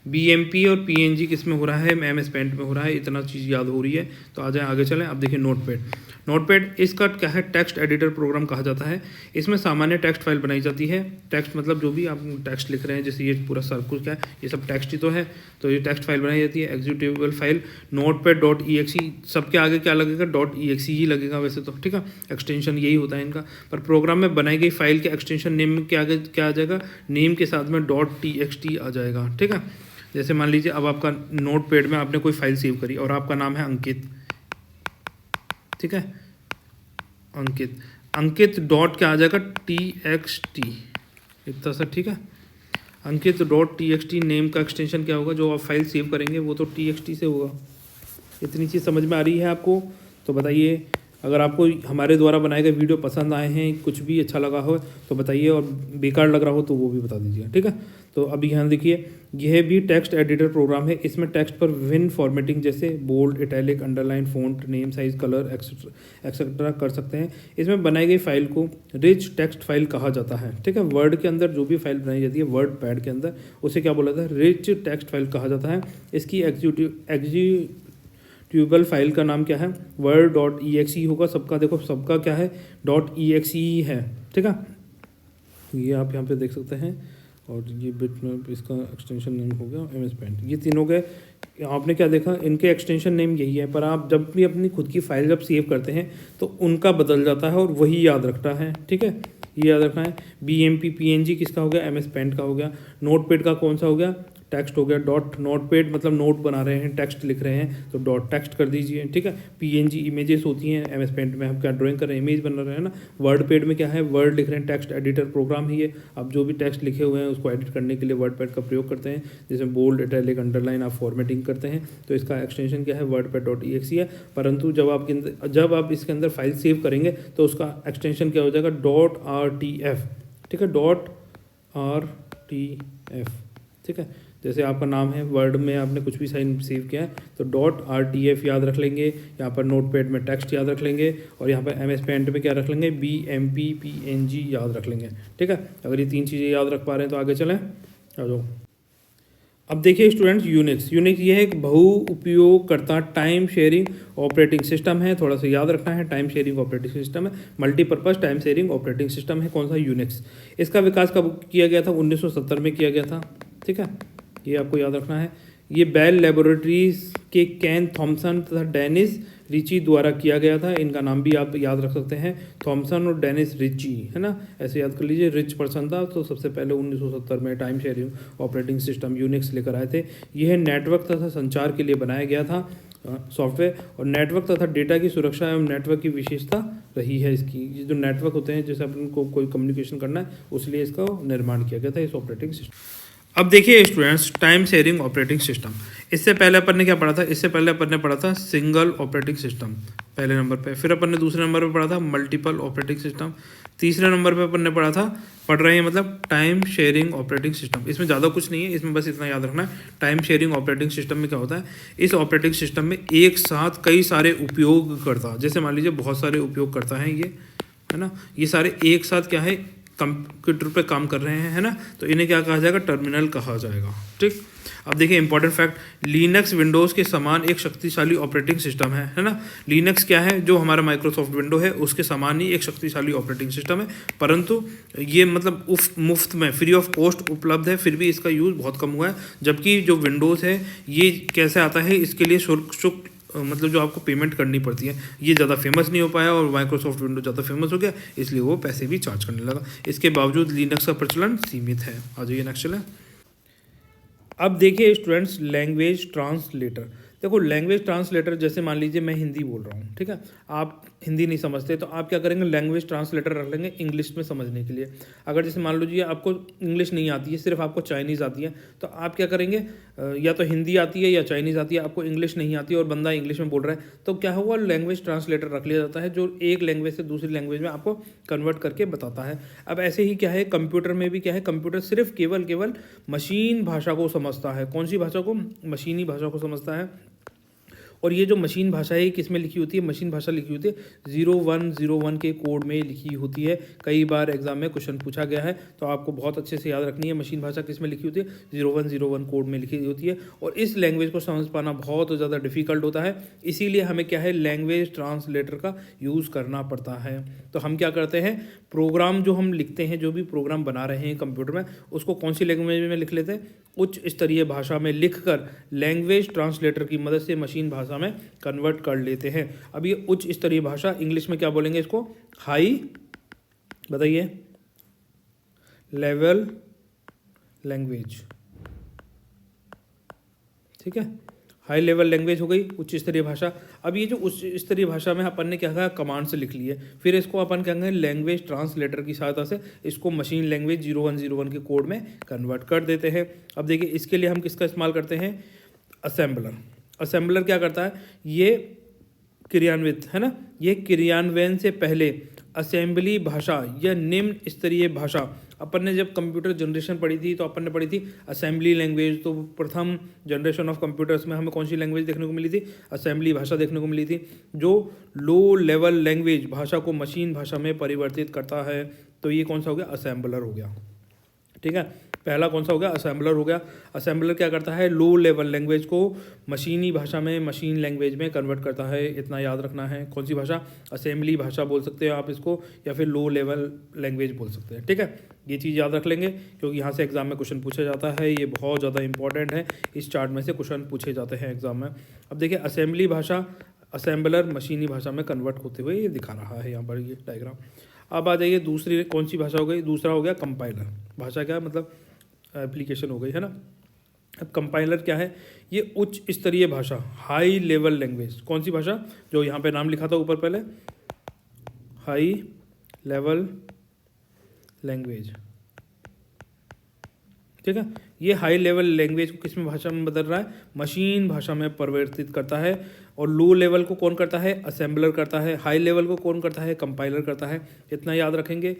BMP और PNG किस में हो रहा है, MS पेंट में हो रहा है, इतना चीज़ याद हो रही है। तो आ जाए आगे चलें। अब देखिए नोटपैड इसका क्या है, टेक्स्ट एडिटर प्रोग्राम कहा जाता है। इसमें सामान्य टेक्स्ट फाइल बनाई जाती है। टेक्स्ट मतलब जो भी आप टेक्स्ट लिख रहे हैं, जैसे ये पूरा सर्कुल क्या है, ये सब टेक्स्ट ही तो है, तो ये टेक्स्ट फाइल बनाई जाती है। एग्जीक्यूटेबल फाइल notepad.exe, सबके आगे क्या लगेगा, .exe ही लगेगा वैसे तो, ठीक है, एक्सटेंशन यही होता है इनका। पर प्रोग्राम में बनाई गई फाइल के एक्सटेंशन नेम में क्या आ जाएगा, नेम के साथ में .txt आ जाएगा, ठीक है। जैसे मान लीजिए अब आपका नोटपैड में आपने कोई फाइल सेव करी और आपका नाम है अंकित, ठीक है, अंकित डॉट क्या आ जाएगा, TXT, इतना सा, ठीक है। अंकित .txt नेम का एक्सटेंशन क्या होगा, जो आप फाइल सेव करेंगे वो तो TXT से होगा। इतनी चीज़ समझ में आ रही है आपको, तो बताइए। अगर आपको हमारे द्वारा बनाए गए वीडियो पसंद आए हैं, कुछ भी अच्छा लगा हो तो बताइए, और बेकार लग रहा हो तो वो भी बता दीजिए, ठीक है। तो अभी यहाँ देखिए, यह भी टेक्स्ट एडिटर प्रोग्राम है। इसमें टेक्स्ट पर विभिन्न फॉर्मेटिंग जैसे bold, italic, underline, font, name, size, colour etcetera कर सकते हैं। इसमें बनाई गई फाइल को रिच टेक्स्ट फाइल कहा जाता है, ठीक है। वर्ड के अंदर जो भी फाइल बनाई जाती है वर्ड पैड के अंदर, उसे क्या बोला जाता है, रिच टेक्स्ट फाइल कहा जाता है। इसकी एग्जीक्यूटेबल फाइल का नाम क्या है, word.exe होगा। सबका देखो, सबका क्या है, .exe ही है, ठीक है। ये आप यहाँ पे देख सकते हैं, और ये बिट में इसका एक्सटेंशन नेम हो गया MS पेंट। ये तीनों गए, आपने क्या देखा, इनके एक्सटेंशन नेम यही है। पर आप जब भी अपनी खुद की फाइल जब सेव करते हैं तो उनका बदल जाता है, और वही याद रखता है, ठीक है। ये याद रखना है। BMP PNG किसका हो गया, MS पेंट का हो गया। नोटपैड का कौन सा हो गया, टेक्स्ट हो गया। .notepad मतलब नोट बना रहे हैं, टेक्स्ट लिख रहे हैं तो .text कर दीजिए, ठीक है। PNG इमेजेस होती हैं, MS पेंट में हम क्या ड्राइंग कर रहे हैं, इमेज बना रहे हैं ना। वर्ड पैड में क्या है, वर्ड लिख रहे हैं, टेक्स्ट एडिटर प्रोग्राम ही है। अब जो भी टेक्स्ट लिखे हुए हैं उसको एडिट करने के लिए वर्ड पैड का प्रयोग करते हैं, जिसमें बोल्ड, इटैलिक, अंडरलाइन आप फॉर्मेटिंग करते हैं। तो इसका एक्सटेंशन क्या है, wordpad.exe है। परंतु जब आप इसके अंदर फाइल सेव करेंगे तो उसका एक्सटेंशन क्या हो जाएगा, .rtf, ठीक है, .rtf, ठीक है। जैसे आपका नाम है, वर्ड में आपने कुछ भी साइन सेव किया है तो .rtf याद रख लेंगे। यहाँ पर नोटपैड में टेक्स्ट याद रख लेंगे, और यहाँ पर MS पेंट में क्या रख लेंगे, BMP PNG याद रख लेंगे, ठीक है। अगर ये तीन चीज़ें याद रख पा रहे हैं तो आगे चलें, आ जाओ। अब देखिए स्टूडेंट्स, यूनिक्स ये है एक बहु उपयोगकर्ता टाइम शेयरिंग ऑपरेटिंग सिस्टम है। थोड़ा सा याद रखना है, टाइम शेयरिंग ऑपरेटिंग सिस्टम है, multipurpose time sharing operating system है। कौन सा, यूनिक्स। इसका विकास कब किया गया था, 1970 में किया गया था, ठीक है। ये आपको याद रखना है। ये बेल लेबोरेटरीज के केन थॉमसन तथा डेनिस रिची द्वारा किया गया था। इनका नाम भी आप याद रख सकते हैं, थॉमसन और डेनिस रिची, है ना, ऐसे याद कर लीजिए। रिच पर्सन था, तो सबसे पहले 1970 में time sharing operating system Unix लेकर आए थे। यह नेटवर्क तथा संचार के लिए बनाया गया था सॉफ्टवेयर, और नेटवर्क तथा डेटा की सुरक्षा एवं नेटवर्क की विशेषता रही है इसकी। ये जो नेटवर्क होते हैं, जैसे अपन को कोई कम्युनिकेशन करना है, उसलिए इसका निर्माण किया गया था इस ऑपरेटिंग सिस्टम। अब देखिए students, time sharing operating system. इससे पहले अपन ने क्या पढ़ा था, इससे पहले अपन ने पढ़ा था सिंगल ऑपरेटिंग सिस्टम पहले नंबर पे, फिर अपन ने दूसरे नंबर पे पढ़ा था मल्टीपल ऑपरेटिंग सिस्टम, तीसरे नंबर पे अपन ने पढ़ रहे हैं मतलब टाइम शेयरिंग ऑपरेटिंग सिस्टम। इसमें ज़्यादा कुछ नहीं है, इसमें बस इतना याद रखना है, टाइम शेयरिंग ऑपरेटिंग सिस्टम में क्या होता है, इस ऑपरेटिंग सिस्टम में एक साथ कई सारे उपयोगकर्ता, जैसे मान लीजिए बहुत सारे उपयोगकर्ता हैं ये, है ना, ये सारे एक साथ क्या है, कंप्यूटर पे काम कर रहे हैं, है ना, तो इन्हें क्या कहा जाएगा, टर्मिनल कहा जाएगा, ठीक। अब देखिए इंपॉर्टेंट फैक्ट, लिनक्स विंडोज़ के समान एक शक्तिशाली ऑपरेटिंग सिस्टम है ना। लिनक्स क्या है, जो हमारा माइक्रोसॉफ्ट विंडो है उसके समान ही एक शक्तिशाली ऑपरेटिंग सिस्टम है, परंतु ये मतलब मुफ्त में फ्री ऑफ कॉस्ट उपलब्ध है, फिर भी इसका यूज़ बहुत कम हुआ है। जबकि जो विंडोज़ है ये कैसे आता है, इसके लिए शुल्क मतलब जो आपको पेमेंट करनी पड़ती है, ये ज़्यादा फेमस नहीं हो पाया, और माइक्रोसॉफ्ट विंडो ज़्यादा फेमस हो गया, इसलिए वो पैसे भी चार्ज करने लगा। इसके बावजूद लिनक्स का प्रचलन सीमित है। आ जाइए नेक्स्ट चलें। अब देखिए स्टूडेंट्स, लैंग्वेज ट्रांसलेटर। देखो लैंग्वेज ट्रांसलेटर, जैसे मान लीजिए मैं हिंदी बोल रहा हूँ, ठीक है, आप हिंदी नहीं समझते तो आप क्या करेंगे, लैंग्वेज ट्रांसलेटर रख लेंगे इंग्लिश में समझने के लिए। अगर जैसे मान लीजिए आपको इंग्लिश नहीं आती है, सिर्फ आपको चाइनीज़ आती है, तो आप क्या करेंगे, या तो हिंदी आती है या चाइनीज़ आती है, आपको इंग्लिश नहीं आती है और बंदा इंग्लिश में बोल रहा है, तो क्या होगा, लैंग्वेज ट्रांसलेटर रख लिया जाता है जो एक लैंग्वेज से दूसरी लैंग्वेज में आपको कन्वर्ट करके बताता है। अब ऐसे ही क्या है, कंप्यूटर में भी क्या है, कंप्यूटर सिर्फ केवल मशीन भाषा को समझता है। कौन सी भाषा को, मशीनी भाषा को समझता है। और ये जो मशीन भाषा है किस में लिखी होती है, मशीन भाषा लिखी होती है 0101 के कोड में लिखी होती है। कई बार एग्जाम में क्वेश्चन पूछा गया है, तो आपको बहुत अच्छे से याद रखनी है। मशीन भाषा किस में लिखी होती है, 0101 कोड में लिखी होती है। और इस लैंग्वेज को समझ पाना बहुत ज़्यादा डिफिकल्ट होता है, इसीलिए हमें क्या है, लैंग्वेज ट्रांसलेटर का यूज़ करना पड़ता है। तो हम क्या करते हैं, प्रोग्राम जो हम लिखते हैं, जो भी प्रोग्राम बना रहे हैं कंप्यूटर में, उसको कौन सी लैंग्वेज में लिख लेते हैं, उच्च स्तरीय भाषा में लिखकर लैंग्वेज ट्रांसलेटर की मदद से मशीन भाषा में कन्वर्ट कर लेते हैं। अब ये उच्च स्तरीय भाषा इंग्लिश में क्या बोलेंगे इसको, हाई, बताइए, लेवल लैंग्वेज, ठीक है, हाई लेवल लैंग्वेज हो गई, उच्च स्तरीय भाषा। अब ये जो उच्च स्तरीय भाषा में अपन ने क्या कहा, कमांड से लिख लिए, फिर इसको अपन क्या कहेंगे, लैंग्वेज ट्रांसलेटर की सहायता से इसको मशीन लैंग्वेज 0101 के कोड में कन्वर्ट कर देते हैं। अब देखिए इसके लिए हम किसका इस्तेमाल करते हैं, असेंबलर। असेंबलर क्या करता है, ये क्रियान्वित है ना, ये क्रियान्वयन से पहले असेंबली भाषा या निम्न स्तरीय भाषा, अपन ने जब कंप्यूटर जनरेशन पढ़ी थी तो अपन ने पढ़ी थी असेंबली लैंग्वेज। तो प्रथम जनरेशन ऑफ कंप्यूटर्स में हमें कौन सी लैंग्वेज देखने को मिली थी, असेंबली भाषा देखने को मिली थी, जो लो लेवल लैंग्वेज भाषा को मशीन भाषा में परिवर्तित करता है। तो ये कौन सा हो गया, असेंबलर हो गया, ठीक है। पहला कौन सा हो गया, असेंबलर हो गया। असेंबलर क्या करता है, लो लेवल लैंग्वेज को मशीनी भाषा में, मशीन लैंग्वेज में कन्वर्ट करता है। इतना याद रखना है, कौन सी भाषा, असेंबली भाषा बोल सकते हैं आप इसको, या फिर लो लेवल लैंग्वेज बोल सकते हैं, ठीक है। ये चीज़ याद रख लेंगे क्योंकि यहाँ से एग्जाम में क्वेश्चन पूछा जाता है, ये बहुत ज़्यादा इंपॉर्टेंट है, इस चार्ट में से क्वेश्चन पूछे जाते हैं एग्जाम में। अब देखिए असेंबली भाषा, असेंबलर मशीनी भाषा में कन्वर्ट होते हुए ये दिखा रहा है यहाँ पर ये डायग्राम। अब आ जाइए दूसरी, कौन सी भाषा हो गई, दूसरा हो गया कंपाइलर। भाषा क्या मतलब एप्लीकेशन हो गई है ना। अब कंपाइलर क्या है, ये उच्च स्तरीय भाषा, हाई लेवल लैंग्वेज। कौन सी भाषा, जो यहाँ पे नाम लिखा था ऊपर पहले, हाई लेवल लैंग्वेज, ठीक है। ये हाई लेवल लैंग्वेज को किस में भाषा में बदल रहा है, मशीन भाषा में परिवर्तित करता है। और लो लेवल को कौन करता है, असेंबलर करता है। हाई लेवल को कौन करता है, कंपाइलर करता है। इतना याद रखेंगे,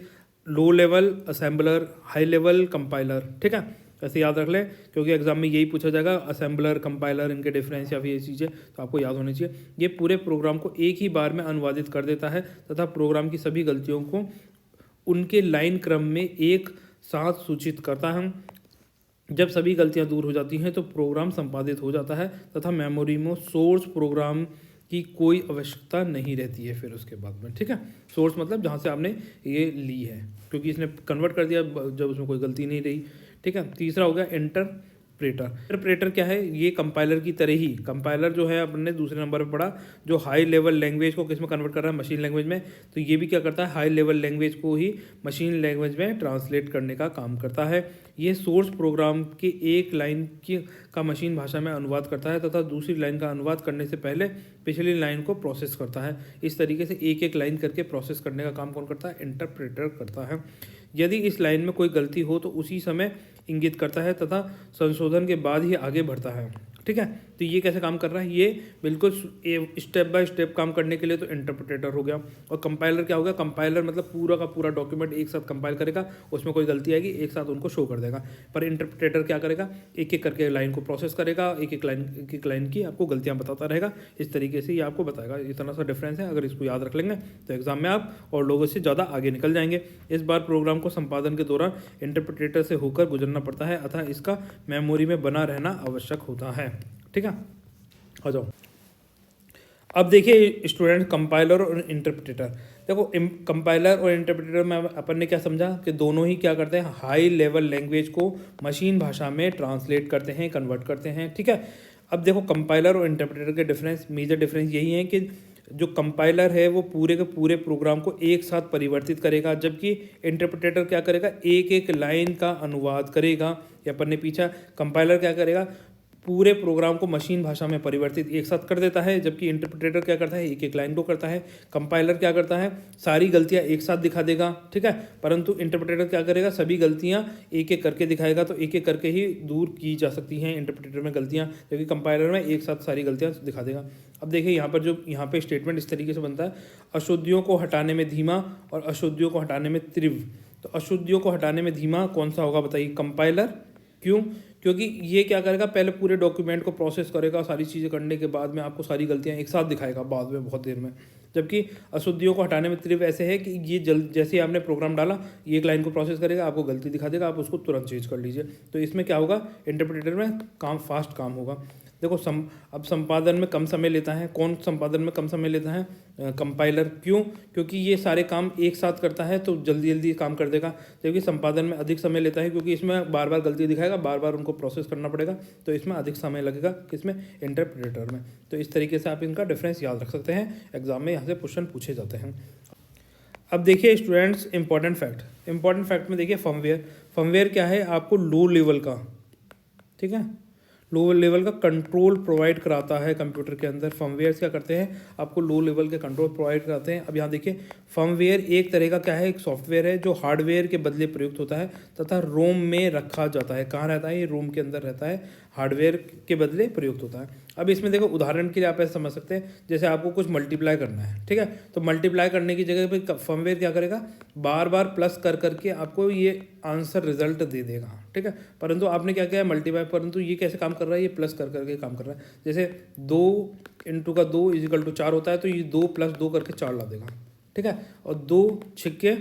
low level assembler, high level compiler, ठीक है। ऐसे याद रख लें क्योंकि एग्जाम में यही पूछा जाएगा, असेंबलर कंपाइलर, इनके डिफरेंस या फिर ये चीज़ें तो आपको याद होनी चाहिए। ये पूरे प्रोग्राम को एक ही बार में अनुवादित कर देता है तथा प्रोग्राम की सभी गलतियों को उनके लाइन क्रम में एक साथ सूचित करता है। जब सभी गलतियां दूर हो जाती हैं तो प्रोग्राम संपादित हो जाता है तथा मेमोरी में सोर्स प्रोग्राम की कोई आवश्यकता नहीं रहती है फिर उसके बाद में, ठीक है। सोर्स मतलब जहाँ से आपने ये ली है, क्योंकि इसने कन्वर्ट कर दिया जब उसमें कोई गलती नहीं रही, ठीक है। तीसरा हो गया इंटरप्रेटर। इंटरप्रेटर क्या है, ये कंपाइलर की तरह ही, कंपाइलर जो है अपने दूसरे नंबर पर पढ़ा, जो हाई लेवल लैंग्वेज को किस में कन्वर्ट कर रहा है, मशीन लैंग्वेज में। तो ये भी क्या करता है, हाई लेवल लैंग्वेज को ही मशीन लैंग्वेज में ट्रांसलेट करने का काम करता है। ये सोर्स प्रोग्राम के एक लाइन का मशीन भाषा में अनुवाद करता है तथा दूसरी लाइन का अनुवाद करने से पहले पिछली लाइन को प्रोसेस करता है। इस तरीके से एक एक लाइन करके प्रोसेस करने का काम कौन करता है, इंटरप्रेटर करता है। यदि इस लाइन में कोई गलती हो तो उसी समय इंगित करता है तथा संशोधन के बाद ही आगे बढ़ता है, ठीक है। तो ये कैसे काम कर रहा है, ये बिल्कुल स्टेप बाय स्टेप काम करने के लिए तो इंटरप्रेटर हो गया। और कंपाइलर क्या हो गया, कंपाइलर मतलब पूरा का पूरा डॉक्यूमेंट एक साथ कंपाइल करेगा, उसमें कोई गलती आएगी एक साथ उनको शो कर देगा। पर इंटरप्रेटर क्या करेगा, एक एक करके लाइन को प्रोसेस करेगा, एक एक लाइन की आपको गलतियाँ बताता रहेगा। इस तरीके से ये आपको बताएगा। इतना सा डिफरेंस है, अगर इसको याद रख लेंगे तो एग्जाम में आप और लोगों से ज़्यादा आगे निकल जाएंगे। इस बार प्रोग्राम को संपादन के दौरान इंटरप्रेटर से होकर गुजरना पड़ता है अतः इसका मेमोरी में बना रहना आवश्यक होता है, ठीक है। आ जाओ, अब देखिए स्टूडेंट, कंपाइलर और इंटरप्रेटर। देखो कंपाइलर और इंटरप्रेटर में अपन ने क्या समझा कि दोनों ही क्या करते हैं, हाई लेवल लैंग्वेज को मशीन भाषा में ट्रांसलेट करते हैं, कन्वर्ट करते हैं, ठीक है। अब देखो कंपाइलर और इंटरप्रेटर के डिफरेंस, मेजर डिफरेंस यही है कि जो कंपाइलर है वो पूरे के पूरे प्रोग्राम को एक साथ परिवर्तित करेगा, जबकि इंटरप्रेटर क्या करेगा, एक एक लाइन का अनुवाद करेगा। या अपन ने पीछा, कंपाइलर क्या करेगा, पूरे प्रोग्राम को मशीन भाषा में परिवर्तित एक साथ कर देता है, जबकि इंटरप्रेटर क्या करता है, एक एक लाइन को करता है। कंपाइलर क्या करता है, सारी गलतियां एक साथ दिखा देगा, ठीक है, परंतु इंटरप्रेटर क्या करेगा, सभी गलतियां एक एक करके दिखाएगा, तो एक एक करके ही दूर की जा सकती हैं इंटरप्रेटर में गलतियां, जबकि कंपाइलर में एक साथ सारी गलतियां दिखा देगा। अब देखिए यहाँ पे स्टेटमेंट इस तरीके से बनता है, अशुद्धियों को हटाने में धीमा और अशुद्धियों को हटाने में तीव्र। तो अशुद्धियों को हटाने में धीमा कौन सा होगा बताइए, कंपाइलर। क्यों? क्योंकि ये क्या करेगा, पहले पूरे डॉक्यूमेंट को प्रोसेस करेगा, सारी चीज़ें करने के बाद में आपको सारी गलतियां एक साथ दिखाएगा बाद में बहुत देर में। जबकि अशुद्धियों को हटाने में तीव्र ऐसे है कि ये जैसे ही आपने प्रोग्राम डाला, ये एक लाइन को प्रोसेस करेगा, आपको गलती दिखा देगा, आप उसको तुरंत चेंज कर लीजिए। तो इसमें क्या होगा, इंटरप्रेटर में फास्ट काम होगा। देखो अब संपादन में कम समय लेता है, कौन संपादन में कम समय लेता है, कंपाइलर। क्यों? क्योंकि ये सारे काम एक साथ करता है तो जल्दी जल्दी काम कर देगा, जबकि संपादन में अधिक समय लेता है क्योंकि इसमें बार बार गलती दिखाएगा, बार बार उनको प्रोसेस करना पड़ेगा, तो इसमें अधिक समय लगेगा, किसमें, इंटरप्रेटर में। तो इस तरीके से आप इनका डिफरेंस याद रख सकते हैं, एग्जाम में यहाँ से क्वेश्चन पूछे जाते हैं। अब देखिए स्टूडेंट्स, इंपॉर्टेंट फैक्ट में देखिए फर्मवेयर क्या है, आपको लो लेवल का, ठीक है, लो लेवल का कंट्रोल प्रोवाइड कराता है कंप्यूटर के अंदर। फर्मवेयर क्या करते हैं, आपको लो लेवल के कंट्रोल प्रोवाइड कराते हैं। अब यहाँ देखिए फर्मवेयर एक तरह का क्या है, एक सॉफ्टवेयर है जो हार्डवेयर के बदले प्रयुक्त होता है तथा रोम में रखा जाता है। कहाँ रहता है, ये रोम के अंदर रहता है, हार्डवेयर के बदले प्रयुक्त होता है। अब इसमें देखो उदाहरण के लिए आप ऐसे समझ सकते हैं, जैसे आपको कुछ मल्टीप्लाई करना है, ठीक है, तो मल्टीप्लाई करने की जगह पे फर्मवेयर क्या करेगा, बार बार प्लस कर करके आपको ये आंसर रिजल्ट दे देगा, ठीक है। परंतु आपने क्या किया है, मल्टीप्लाई, परंतु ये कैसे काम कर रहा है, ये प्लस कर करके काम कर रहा है। जैसे 2 × 2 = 4 होता है, तो ये 2 + 2 करके 4 ला देगा, ठीक है। और 2 ×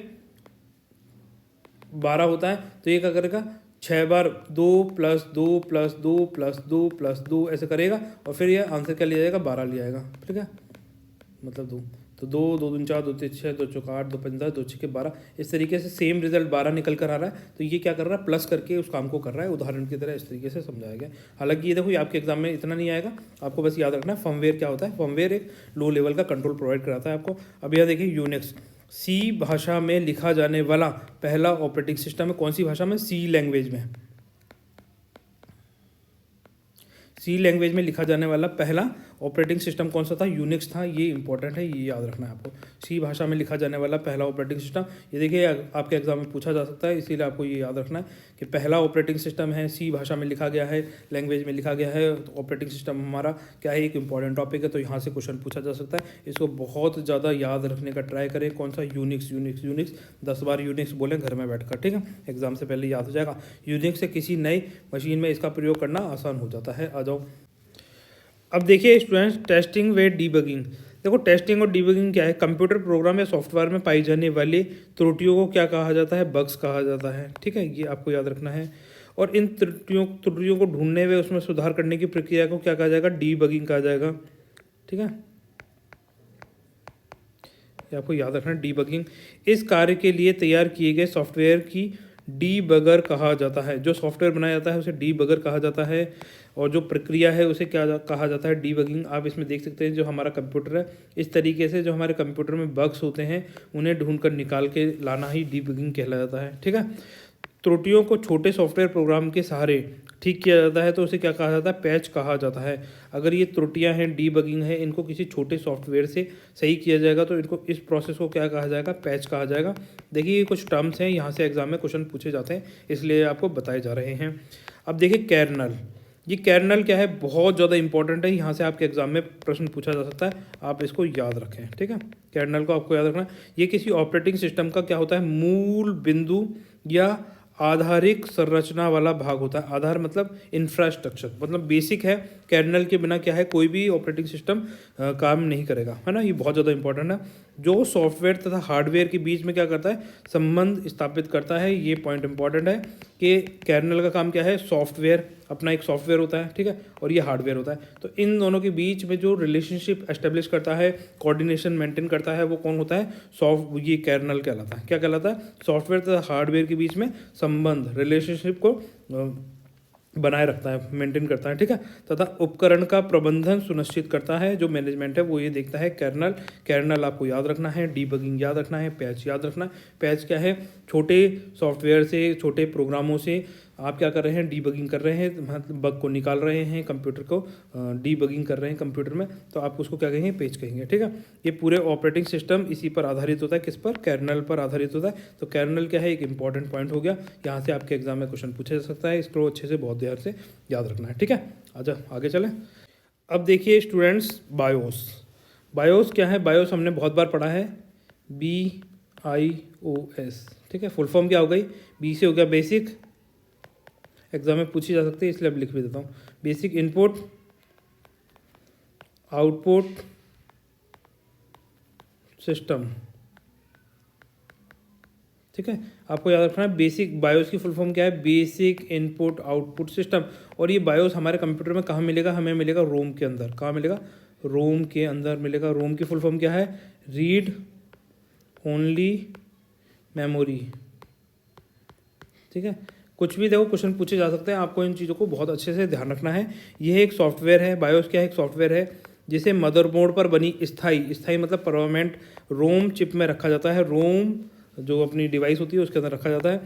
12 होता है, तो ये क्या करेगा, 6 बार 2 + 2 + 2 + 2 + 2 ऐसे करेगा, और फिर ये आंसर क्या लिया जाएगा, 12 लिया जाएगा, ठीक है, मतलब 2, तो 2 2 दूनी 4, 2 3 6, 2 4 8, 2 5 10, 2 6 12, इस तरीके से सेम रिजल्ट 12 निकल कर आ रहा है। तो ये क्या कर रहा है, प्लस करके उस काम को कर रहा है, उदाहरण की तरह इस तरीके से समझाया गया। हालांकि ये देखो ये आपके एग्जाम में इतना नहीं आएगा, आपको बस याद रखना है फर्मवेयर क्या होता है। फर्मवेयर एक लो लेवल का कंट्रोल प्रोवाइड कराता है आपको। अब यह देखिए यूनिक्स, सी भाषा में लिखा जाने वाला पहला ऑपरेटिंग सिस्टम है। कौन सी भाषा में, सी लैंग्वेज में। सी लैंग्वेज में लिखा जाने वाला पहला ऑपरेटिंग सिस्टम कौन सा था, यूनिक्स था। ये इंपॉर्टेंट है, ये याद रखना है आपको। सी भाषा में लिखा जाने वाला पहला ऑपरेटिंग सिस्टम, ये देखिए आपके एग्जाम में पूछा जा सकता है, इसीलिए आपको ये याद रखना है कि पहला ऑपरेटिंग सिस्टम है, सी भाषा में लिखा गया है, लैंग्वेज में लिखा गया है। तो ऑपरेटिंग सिस्टम हमारा क्या है, एक इंपॉर्टेंट टॉपिक है, तो यहाँ से क्वेश्चन पूछा जा सकता है। इसको बहुत ज़्यादा याद रखने का ट्राई करें। कौन सा, यूनिक्स। 10 बार यूनिक्स बोलें घर में बैठकर, ठीक है, एग्जाम से पहले याद हो जाएगा। यूनिक्स से किसी नई मशीन में इसका प्रयोग करना आसान हो जाता है। आ जाओ, अब देखिए स्टूडेंट्स, टेस्टिंग व डीबगिंग। देखो टेस्टिंग और डीबगिंग क्या है, कंप्यूटर प्रोग्राम या सॉफ्टवेयर में पाई जाने वाली त्रुटियों को क्या कहा जाता है, बग्स कहा जाता है, ठीक है, ये आपको याद रखना है। और इन त्रुटियों को ढूंढने व उसमें सुधार करने की प्रक्रिया को क्या कहा जाएगा, डीबगिंग कहा जाएगा, ठीक है, ये आपको याद रखना है, डीबगिंग। इस कार्य के लिए तैयार किए गए सॉफ्टवेयर की डीबगर कहा जाता है। जो सॉफ्टवेयर बनाया जाता है उसे डीबगर कहा जाता है, और जो प्रक्रिया है उसे क्या कहा जाता है, डीबगिंग। आप इसमें देख सकते हैं जो हमारा कंप्यूटर है, इस तरीके से जो हमारे कंप्यूटर में बग्स होते हैं उन्हें ढूंढकर निकाल के लाना ही डीबगिंग कहलाता है, ठीक है। त्रुटियों को छोटे सॉफ्टवेयर प्रोग्राम के सहारे ठीक किया जाता है, तो उसे क्या कहा जाता है, पैच कहा जाता है। अगर ये त्रुटियां हैं, डीबगिंग है, इनको किसी छोटे सॉफ्टवेयर से सही किया जाएगा तो इनको, इस प्रोसेस को क्या कहा जाएगा, पैच कहा जाएगा। देखिए ये कुछ टर्म्स हैं, यहाँ से एग्जाम में क्वेश्चन पूछे जाते हैं, इसलिए आपको बताए जा रहे हैं। अब देखिए कर्नल, ये कर्नल क्या है, बहुत ज़्यादा इंपॉर्टेंट है, यहाँ से आपके एग्जाम में प्रश्न पूछा जा सकता है, आप इसको याद रखें, ठीक है। कर्नल को आपको याद रखना है। ये किसी ऑपरेटिंग सिस्टम का क्या होता है, मूल बिंदु या आधारिक संरचना वाला भाग होता है। आधार मतलब इंफ्रास्ट्रक्चर, मतलब बेसिक है। कर्नल के बिना क्या है, कोई भी ऑपरेटिंग सिस्टम काम नहीं करेगा, है ना, ये बहुत ज़्यादा इंपॉर्टेंट है। जो सॉफ्टवेयर तथा हार्डवेयर के बीच में क्या करता है, संबंध स्थापित करता है, ये पॉइंट इंपॉर्टेंट है कि कर्नल का काम क्या है, सॉफ्टवेयर, अपना एक सॉफ्टवेयर होता है, ठीक है, और ये हार्डवेयर होता है। तो इन दोनों के बीच में जो रिलेशनशिप एस्टेब्लिश करता है, कोऑर्डिनेशन मेंटेन करता है, वो कौन होता है, ये कर्नल कहलाता है। क्या कहलाता है, सॉफ्टवेयर तथा हार्डवेयर के बीच में संबंध, रिलेशनशिप को बनाए रखता है, मेंटेन करता है, ठीक है, तथा उपकरण का प्रबंधन सुनिश्चित करता है। जो मैनेजमेंट है वो ये देखता है, कर्नल आपको याद रखना है, डीबगिंग याद रखना है, पैच याद रखना है। पैच क्या है, छोटे सॉफ्टवेयर से, छोटे प्रोग्रामों से आप क्या कर रहे हैं, डीबगिंग कर रहे हैं, मतलब बग को निकाल रहे हैं, कंप्यूटर को डीबगिंग कर रहे हैं कंप्यूटर में, तो आप उसको क्या कहेंगे, पेज कहेंगे। ठीक है, ये पूरे ऑपरेटिंग सिस्टम इसी पर आधारित होता है, किस पर, कर्नेल पर आधारित होता है। तो कर्नेल क्या है, एक इंपॉर्टेंट पॉइंट हो गया, यहाँ से आपके एग्जाम में क्वेश्चन पूछा जा सकता है, इसको अच्छे से बहुत ध्यान से याद रखना है। ठीक है, अच्छा आगे चलें। अब देखिए स्टूडेंट्स, बायोस क्या है, बायोस हमने बहुत बार पढ़ा है, BIOS। ठीक है, फुल फॉर्म क्या हो गई, बी से हो गया बेसिक, एग्जाम में पूछी जा सकती है इसलिए अब लिख भी देता हूँ, बेसिक इनपुट आउटपुट सिस्टम। ठीक है, आपको याद रखना है बेसिक, बायोस की फुल फॉर्म क्या है, बेसिक इनपुट आउटपुट सिस्टम। और ये बायोस हमारे कंप्यूटर में कहाँ मिलेगा, हमें मिलेगा रोम के अंदर। कहाँ मिलेगा, रोम के अंदर मिलेगा। रोम की फुल फॉर्म क्या है, रीड ओनली मेमोरी। ठीक है, कुछ भी देखो क्वेश्चन पूछे जा सकते हैं, आपको इन चीज़ों को बहुत अच्छे से ध्यान रखना है। यह एक सॉफ्टवेयर है, बायोस क्या है, एक सॉफ्टवेयर है जिसे मदरबोर्ड पर बनी स्थाई मतलब परमानेंट रोम चिप में रखा जाता है। रोम जो अपनी डिवाइस होती है उसके अंदर रखा जाता है।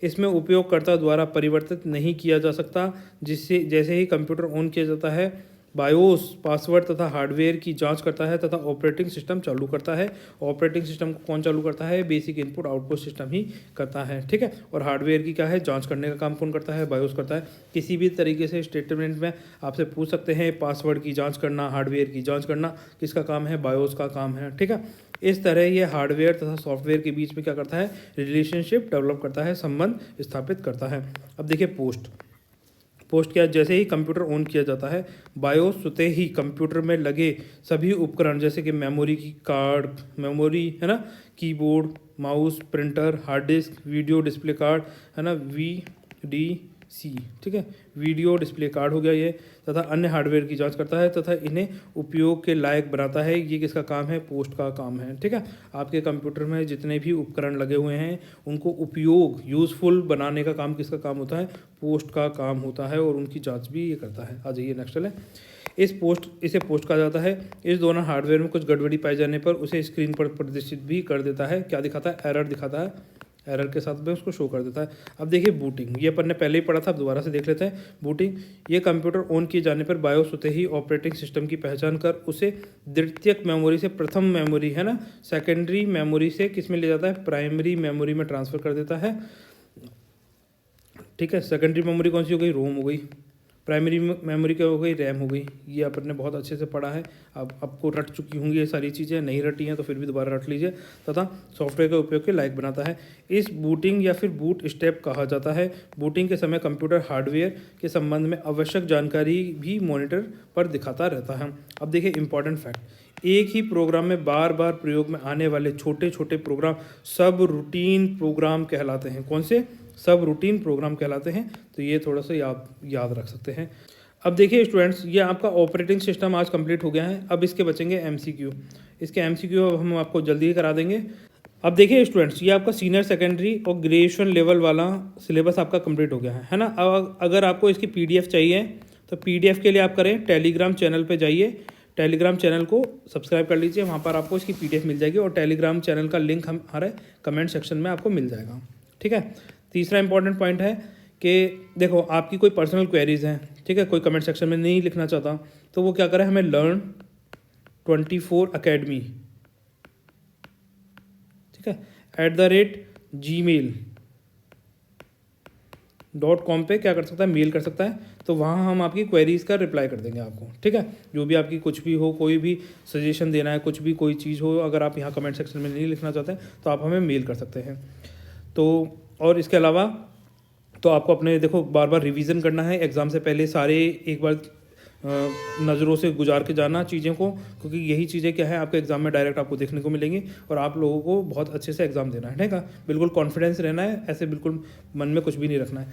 इसमें उपयोगकर्ता द्वारा परिवर्तित नहीं किया जा सकता, जिससे जैसे ही कंप्यूटर ऑन किया जाता है बायोस पासवर्ड तथा हार्डवेयर की जांच करता है तथा ऑपरेटिंग सिस्टम चालू करता है। ऑपरेटिंग सिस्टम को कौन चालू करता है, बेसिक इनपुट आउटपुट सिस्टम ही करता है। ठीक है, और हार्डवेयर की क्या है, जांच करने का काम कौन करता है, बायोस करता है। किसी भी तरीके से स्टेटमेंट में आपसे पूछ सकते हैं, पासवर्ड की जाँच करना, हार्डवेयर की जाँच करना किसका काम है, बायोस का काम है। ठीक है, इस तरह ये हार्डवेयर तथा सॉफ्टवेयर के बीच में क्या करता है, रिलेशनशिप डेवलप करता है, संबंध स्थापित करता है। अब देखिए पोस्ट क्या, जैसे ही कंप्यूटर ऑन किया जाता है बायोस स्वतः ही कंप्यूटर में लगे सभी उपकरण जैसे कि मेमोरी की कार्ड, मेमोरी है ना, keyboard, mouse, printer, hard disk, video display card है ना, VDC। ठीक है, वीडियो डिस्प्ले कार्ड हो गया ये, तथा अन्य हार्डवेयर की जांच करता है तथा इन्हें उपयोग के लायक बनाता है। ये किसका काम है, पोस्ट का काम है। ठीक है, आपके कंप्यूटर में जितने भी उपकरण लगे हुए हैं उनको उपयोग यूज़फुल बनाने का काम किसका काम होता है, पोस्ट का काम होता है, और उनकी जांच भी ये करता है। आ जाइए नेक्स्ट है, इसे पोस्ट कहा जाता है। इस दोनों हार्डवेयर में कुछ गड़बड़ी पाए जाने पर उसे स्क्रीन पर प्रदर्शित भी कर देता है। क्या दिखाता है, एरर दिखाता है, एरर के साथ में उसको शो कर देता है। अब देखिए बूटिंग, ये अपन ने पहले ही पढ़ा था, अब दोबारा से देख लेते हैं। बूटिंग, ये कंप्यूटर ऑन किए जाने पर बायोस स्वतः ही ऑपरेटिंग सिस्टम की पहचान कर उसे द्वितीयक मेमोरी से प्रथम मेमोरी है ना, सेकेंडरी मेमोरी से किस में ले जाता है, प्राइमरी मेमोरी में ट्रांसफ़र कर देता है। ठीक है, सेकेंडरी मेमोरी कौन सी हो गई, रोम हो गई। प्राइमरी मेमोरी क्या हो गई, रैम हो गई। ये अपन ने बहुत अच्छे से पढ़ा है, अब आपको रट चुकी होंगी ये सारी चीज़ें, नहीं रटी हैं तो फिर भी दोबारा रट लीजिए। तथा सॉफ्टवेयर के उपयोग के लायक बनाता है। इस बूटिंग या फिर बूट स्टेप कहा जाता है। बूटिंग के समय कंप्यूटर हार्डवेयर के संबंध में आवश्यक जानकारी भी मॉनिटर पर दिखाता रहता है। अब देखिए इंपॉर्टेंट फैक्ट, एक ही प्रोग्राम में बार बार प्रयोग में आने वाले छोटे छोटे प्रोग्राम सब रूटीन प्रोग्राम कहलाते हैं। कौन से, सब रूटीन प्रोग्राम कहलाते हैं। तो ये थोड़ा सा याद रख सकते हैं। अब देखिए स्टूडेंट्स, ये आपका ऑपरेटिंग सिस्टम आज कंप्लीट हो गया है। अब इसके बचेंगे MCQ। इसके MCQ अब हम आपको जल्दी ही करा देंगे। अब देखिए स्टूडेंट्स, ये आपका सीनियर सेकेंडरी और ग्रेजुएशन लेवल वाला सिलेबस आपका कंप्लीट हो गया है ना। अब अगर आपको इसकी PDF चाहिए तो PDF के लिए आप करें, टेलीग्राम चैनल पर जाइए, टेलीग्राम चैनल को सब्सक्राइब कर लीजिए, वहाँ पर आपको इसकी PDF मिल जाएगी और टेलीग्राम चैनल का लिंक हमारे कमेंट सेक्शन में आपको मिल जाएगा। ठीक है, तीसरा इंपॉर्टेंट पॉइंट है कि देखो आपकी कोई पर्सनल क्वेरीज हैं, ठीक है, कोई कमेंट सेक्शन में नहीं लिखना चाहता तो वो क्या करें, हमें learn24 academy, ठीक है, @gmail.com पे क्या कर सकता है, मेल कर सकता है। तो वहाँ हम आपकी क्वेरीज का रिप्लाई कर देंगे आपको। ठीक है, जो भी आपकी कुछ भी हो, कोई भी सजेशन देना है, कुछ भी कोई चीज़ हो, अगर आप यहाँ कमेंट सेक्शन में नहीं लिखना चाहते तो आप हमें मेल कर सकते हैं। तो और इसके अलावा तो आपको अपने देखो बार बार रिवीजन करना है एग्ज़ाम से पहले, सारे एक बार नज़रों से गुजार के जाना चीज़ों को, क्योंकि यही चीज़ें क्या है आपके एग्ज़ाम में डायरेक्ट आपको देखने को मिलेंगी और आप लोगों को बहुत अच्छे से एग्ज़ाम देना है। ठीक है, बिल्कुल कॉन्फिडेंस रहना है, ऐसे बिल्कुल मन में कुछ भी नहीं रखना है।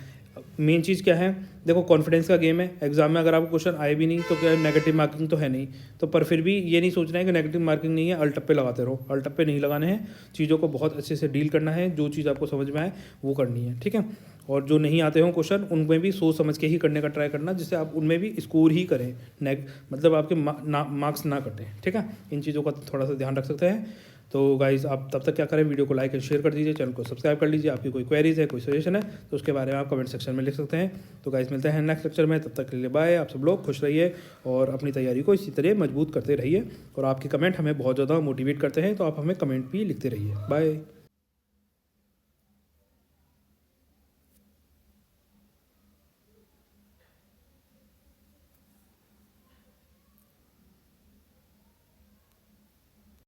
मेन चीज़ क्या है, देखो कॉन्फिडेंस का गेम है। एग्जाम में अगर आपको क्वेश्चन आए भी नहीं तो क्या नेगेटिव मार्किंग तो है नहीं, तो पर फिर भी ये नहीं सोचना है कि नेगेटिव मार्किंग नहीं है, अल्टप्पे लगाते रहो। अल्टप्पे नहीं लगाने हैं, चीज़ों को बहुत अच्छे से डील करना है, जो चीज़ आपको समझ में आए वो करनी है। ठीक है, और जो नहीं आते हों क्वेश्चन उनमें भी सोच समझ के ही करने का ट्राई करना, जिससे आप उनमें भी स्कोर ही करें, मतलब आपके मार्क्स ना कटें। ठीक है, इन चीज़ों का थोड़ा सा ध्यान रख सकते हैं। तो गाइज़ आप तब तक क्या करें, वीडियो को लाइक एंड शेयर कर दीजिए, चैनल को सब्सक्राइब कर लीजिए। आपकी कोई क्वेरीज है, कोई सजेशन है तो उसके बारे में आप कमेंट सेक्शन में लिख सकते हैं। तो गाइज़ मिलते हैं नेक्स्ट लेक्चर में, तब तक के लिए बाय। आप सब लोग खुश रहिए और अपनी तैयारी को इसी तरह मजबूत करते रहिए। और आपके कमेंट हमें बहुत ज़्यादा मोटिवेट करते हैं, तो आप हमें कमेंट भी लिखते रहिए। बाय।